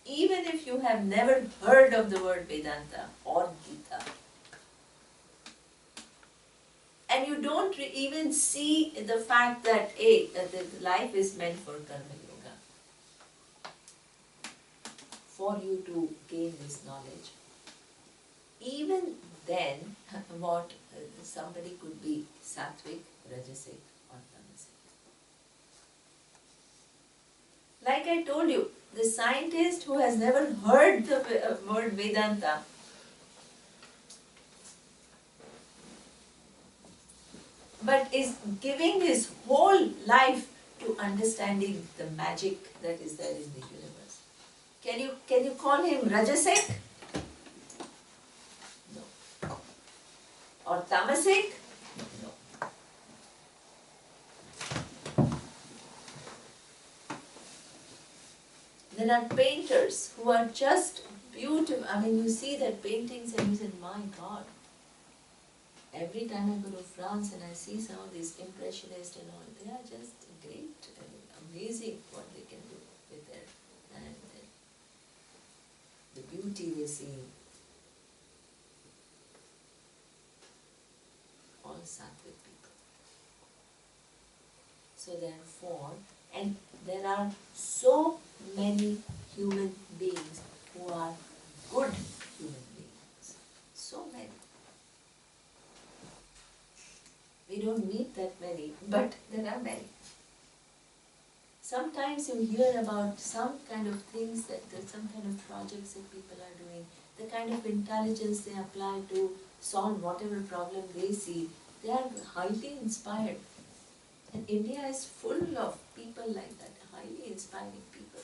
even if you have never heard of the word Vedanta or Gita, and you don't even see the fact that that life is meant for karma yoga, for you to gain this knowledge, even then, what somebody could be sattvic, rajasic or tamasic. Like I told you, the scientist who has never heard the word Vedanta but is giving his whole life to understanding the magic that is there in the universe. Can you call him Rajasic? No. Or Tamasic? No. There are painters who are just beautiful. I mean, you see their paintings and you say, my God. Every time I go to France and I see some of these impressionists and all, they are just great and amazing what they can do with their and the beauty they see. All sattvic people. So therefore, and there are so many human beings who are good human beings. So many. We don't meet that many, but there are many. Sometimes you hear about some kind of things some kind of projects that people are doing, the kind of intelligence they apply to solve whatever problem they see. They are highly inspired. And India is full of people like that, highly inspiring people.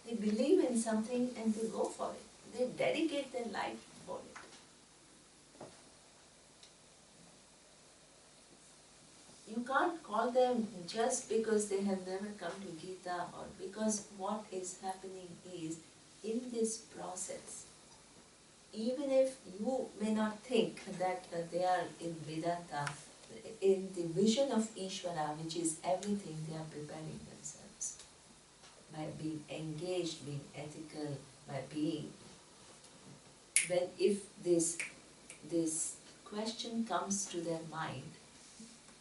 They believe in something and they go for it. They dedicate their life for it. You can't call them just because they have never come to Gita, or because what is happening is, in this process, even if you may not think that they are in Vedanta, in the vision of Ishvara, which is everything, they are preparing themselves by being engaged, being ethical, by being, when if this question comes to their mind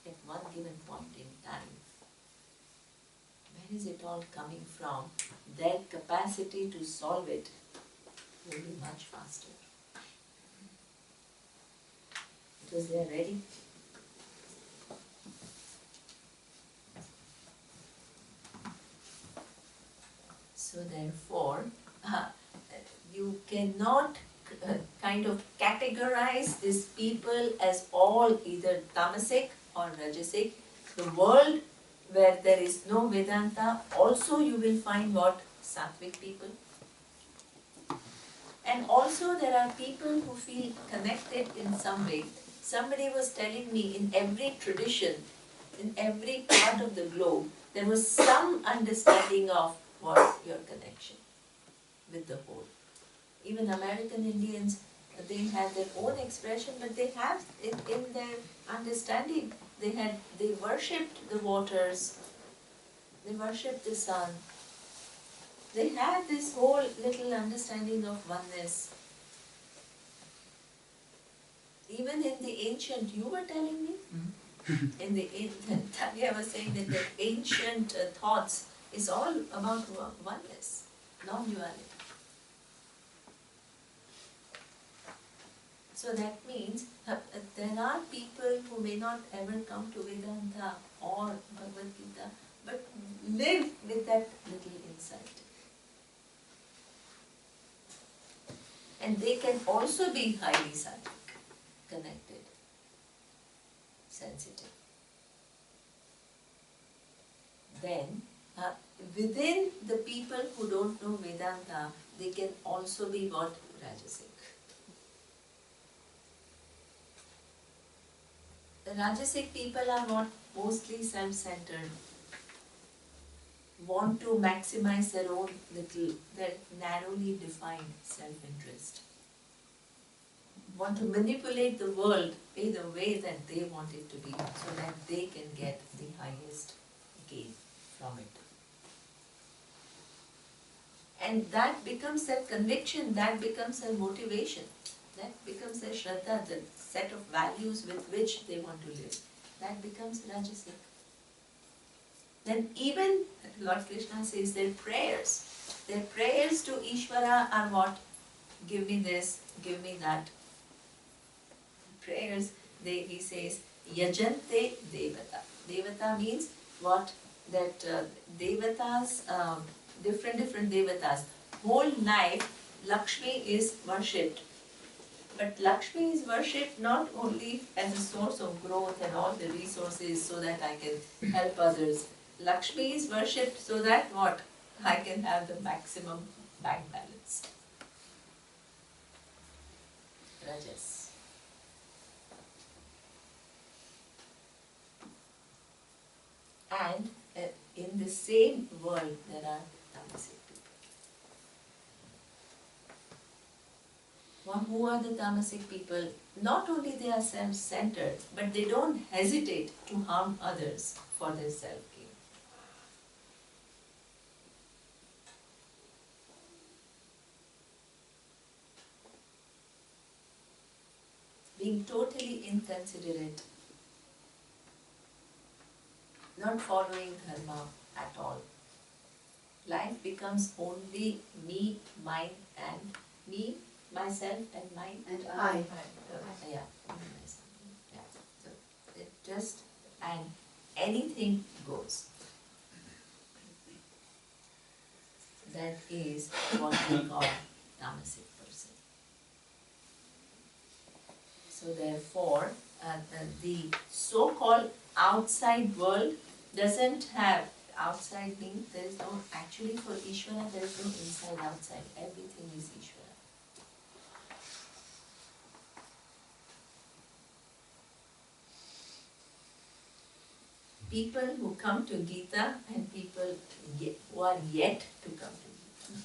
at one given point in time, where is it all coming from? Their capacity to solve it will be much faster. Because they are ready. So therefore, you cannot kind of categorize these people as all either tamasic or rajasic. The world where there is no Vedanta, also you will find what? Sattvic people. And also there are people who feel connected in some way. Somebody was telling me, in every tradition, in every part of the globe, there was some understanding of what your connection with the whole. Even American Indians, they had their own expression, but they have it in their understanding. They worshipped the waters, they worshipped the sun. They had this whole little understanding of oneness. Even in the ancient, you were telling me? Tanya was saying that the ancient thoughts is all about oneness, non-duality. So that means there are people who may not ever come to Vedanta or Bhagavad Gita, but live with that little insight. And they can also be highly psychic, connected, sensitive. Then, within the people who don't know Vedanta, they can also be what? Rajasic. The Rajasic people are what? Mostly self-centered, want to maximize their own their narrowly defined self-interest, want to manipulate the world in the way that they want it to be, so that they can get the highest gain from it. And that becomes their conviction, that becomes their motivation, that becomes their shraddha, the set of values with which they want to live. That becomes Rajasic. Then even Lord Krishna says their prayers to Ishvara are what? Give me this, give me that. Prayers, he says, Yajante Devata. Devata means what? That Devatas, different Devatas. Whole life, Lakshmi is worshipped. But Lakshmi is worshipped not only as a source of growth and all the resources so that I can help others. Lakshmi is worshipped so that what? I can have the maximum bank balance. Rajas. And in the same world there are tamasic people. Well, who are the tamasic people? Not only they are self-centered, but they don't hesitate to harm others for their self-gain. Being totally inconsiderate, not following dharma at all. Life becomes only me, mine, and me, myself, and mine. And I. Yeah, myself. Yeah. So it just, and anything goes. That is what we call tamasic person. So therefore, the so-called outside world doesn't have, outside means there is no, actually for Ishvara there is no inside outside, everything is Ishvara. People who come to Gita and people who are yet to come to Gita.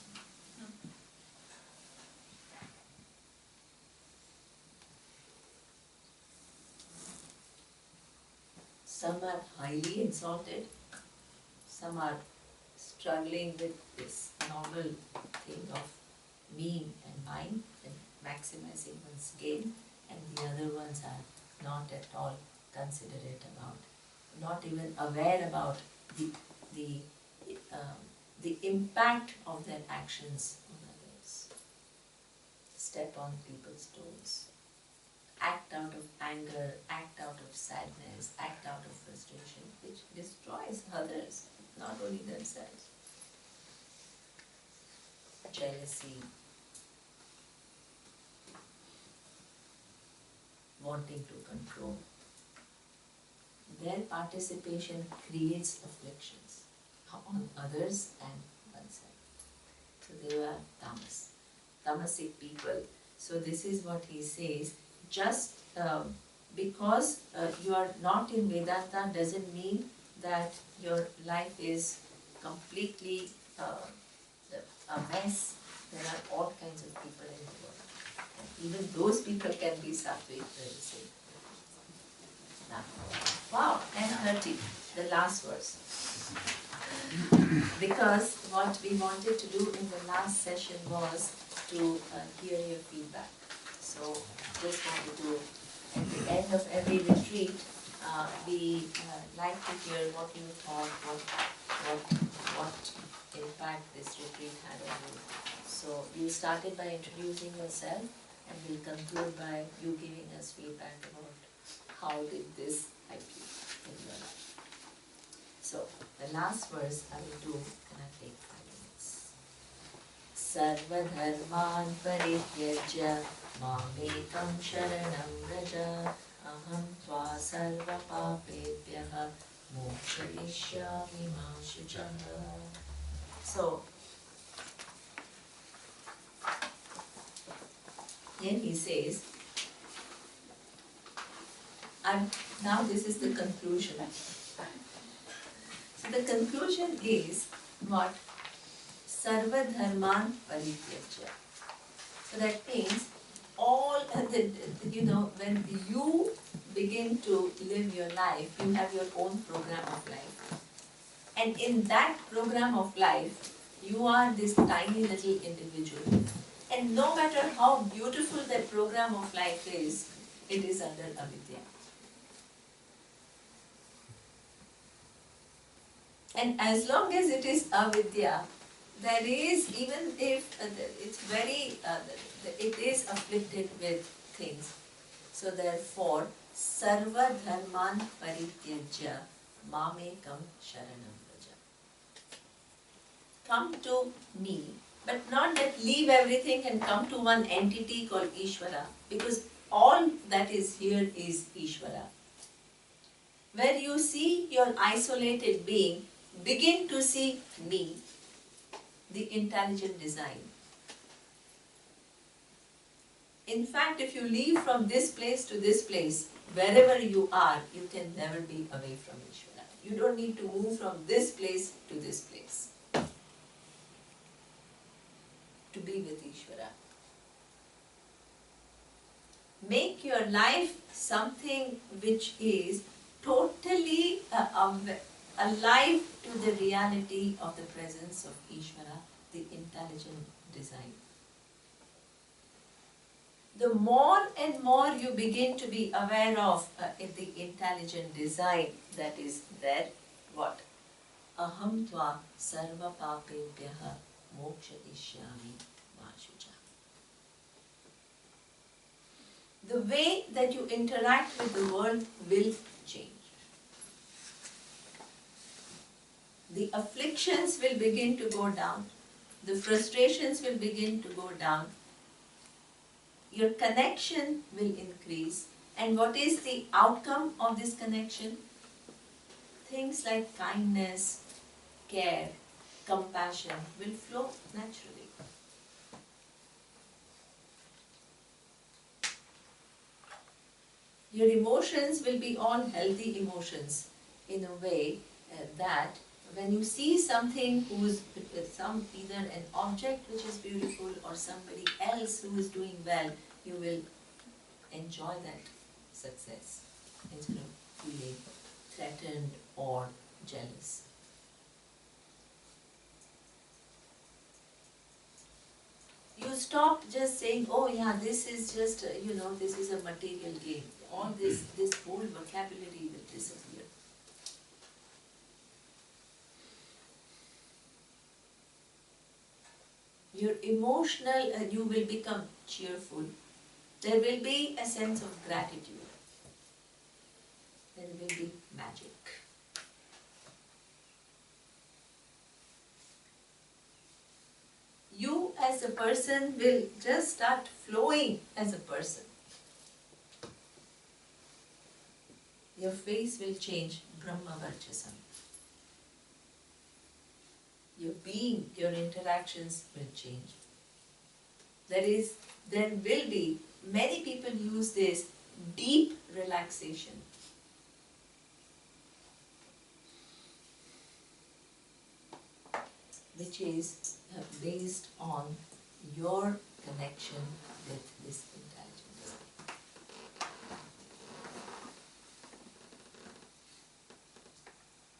Some are highly exalted, some are struggling with this novel thing of me and mine and maximizing one's gain, and the other ones are not at all considerate about, not even aware about the impact of their actions on others. Step on people's toes. Act out of anger, act out of sadness, act out of frustration, which destroys others, not only themselves. Jealousy, wanting to control. Their participation creates afflictions on others and oneself. So they are tamasic people. So this is what he says. Just because you are not in Vedanta doesn't mean that your life is completely a mess. There are all kinds of people in the world. And even those people can be sattvic, very say. Now, wow, 10:30, the last verse. Because what we wanted to do in the last session was to hear your feedback. So just wanted to, at the end of every retreat, we like to hear what you thought, what impact this retreat had on you. So you started by introducing yourself, and we'll conclude by you giving us feedback about how did this help you in your life. So the last verse I will do, and I'll take 5 minutes. Sarva dharman parityajya mamekam sharanam vraja aham tva sarva papebhyah mokshayishyami ma shuchaha. So then he says, and now this is the conclusion. So the conclusion is what? Sarva dharman parityajya. So that means all when you begin to live your life, you have your own program of life. And in that program of life, you are this tiny little individual. And no matter how beautiful that program of life is, it is under avidya. And as long as it is avidya, there is, even if it's very, it is afflicted with things. So therefore, sarva dharman parityajya mamekam sharanam vraja. Come to me, but not that leave everything and come to one entity called Ishvara, because all that is here is Ishvara. Where you see your isolated being, begin to see me, the intelligent design. In fact, if you leave from this place to this place, wherever you are, you can never be away from Ishvara. You don't need to move from this place to this place to be with Ishvara. Make your life something which is totally alive to the reality of the presence of Ishvara, the intelligent design. The more and more you begin to be aware of the intelligent design that is there, what? Aham tva sarva papebhyah mokshayishyami ma shucha. The way that you interact with the world will change. the afflictions will begin to go down, the frustrations will begin to go down, your connection will increase. And what is the outcome of this connection? Things like kindness, care, compassion will flow naturally. Your emotions will be all healthy emotions in a way that when you see something who's some either an object which is beautiful or somebody else who is doing well, you will enjoy that success instead of feeling threatened or jealous. You stop just saying, oh yeah, this is just, this is a material gain. All this whole vocabulary will disappear. Your emotional, you will become cheerful. There will be a sense of gratitude. There will be magic. You as a person will just start flowing as a person. Your face will change, Brahma Varchasam. Your being, your interactions will change. There will be, many people use this deep relaxation. Which is based on your connection with this intelligence.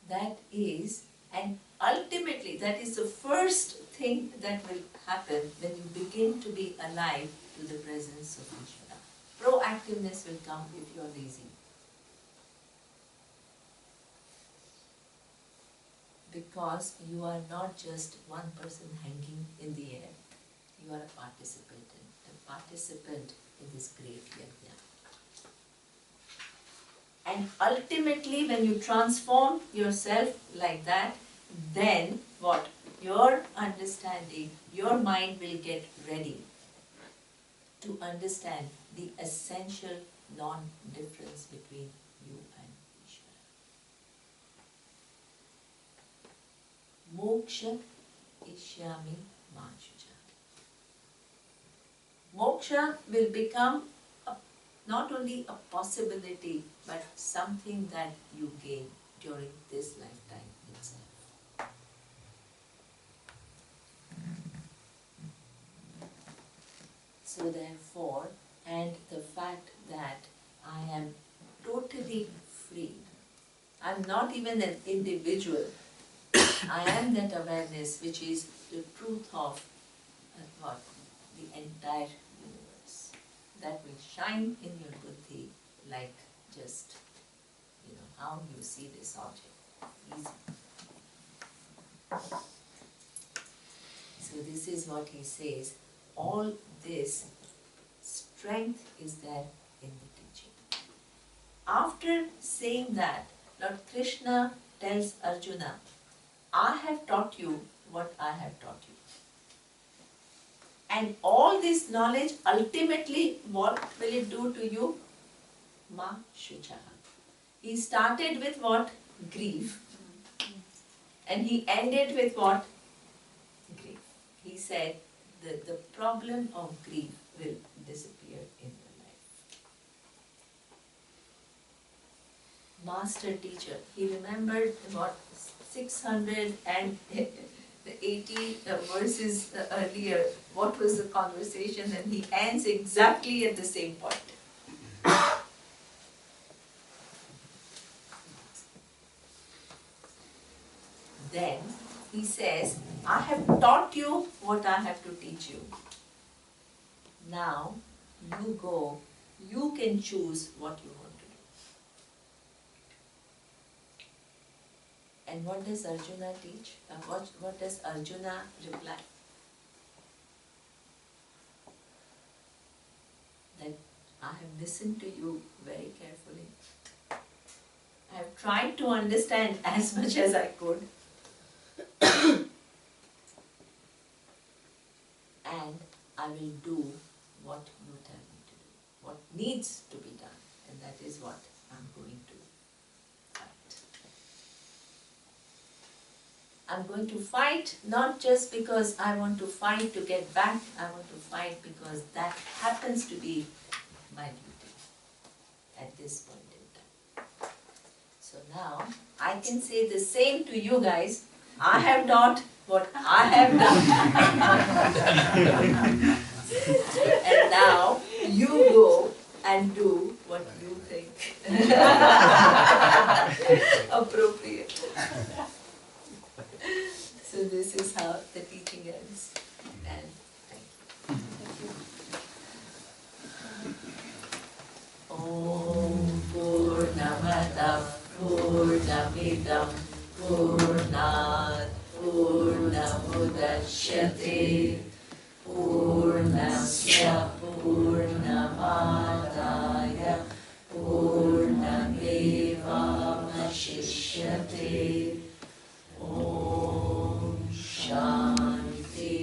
That is, and ultimately, that is the first thing that will happen when you begin to be alive to the presence of Krishna. Proactiveness will come if you are lazy. Because you are not just one person hanging in the air. You are a participant in this great yajna. And ultimately, when you transform yourself like that, then what? Your understanding, your mind will get ready to understand the essential non-difference between you and Ishvara. Moksha ishyami manchucha. Moksha will become not only a possibility, but something that you gain during this lifetime itself. So therefore, and the fact that I am totally free, I'm not even an individual, I am that awareness which is the truth of what? The entire universe. That will shine in your buddhi like just, how you see this object. Easy. So this is what he says. All this strength is there in the teaching. After saying that, Lord Krishna tells Arjuna, I have taught you what I have taught you. And all this knowledge, ultimately, what will it do to you? Ma Shuchaha. He started with what? Grief. And he ended with what? Grief. He said that the problem of grief will disappear in your life. Master teacher, he remembered what 680 verses earlier, what was the conversation, and he ends exactly at the same point. Then he says, I have taught you what I have to teach you. Now you go, you can choose what you want to do. And what does Arjuna teach? What does Arjuna reply? That I have listened to you very carefully. I have tried to understand as much as I could. And I will do what you tell me to do, what needs to be done, and that is what I'm going to fight. I'm going to fight not just because I want to fight to get back, I want to fight because that happens to be my duty at this point in time. So now I can say the same to you guys. I have taught what I have done. And now you go and do what you think appropriate. So this is how the teaching ends. And thank you. Om Purnamadav Purnamidam Purnat Purnamudachyate Purnasya Purnamadaya Purnamevavashishyate. Om Shanti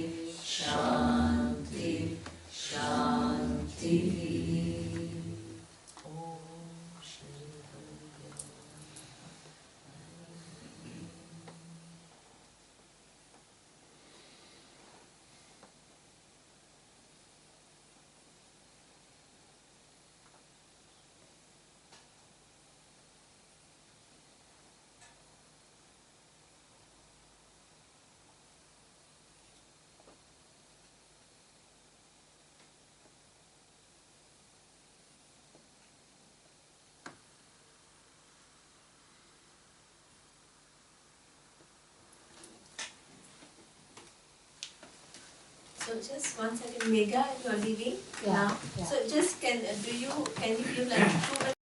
Shanti Shanti. Om Shri Guru. So just one second, Megha, you are leaving now. Yeah. So just can you give like 2 minutes?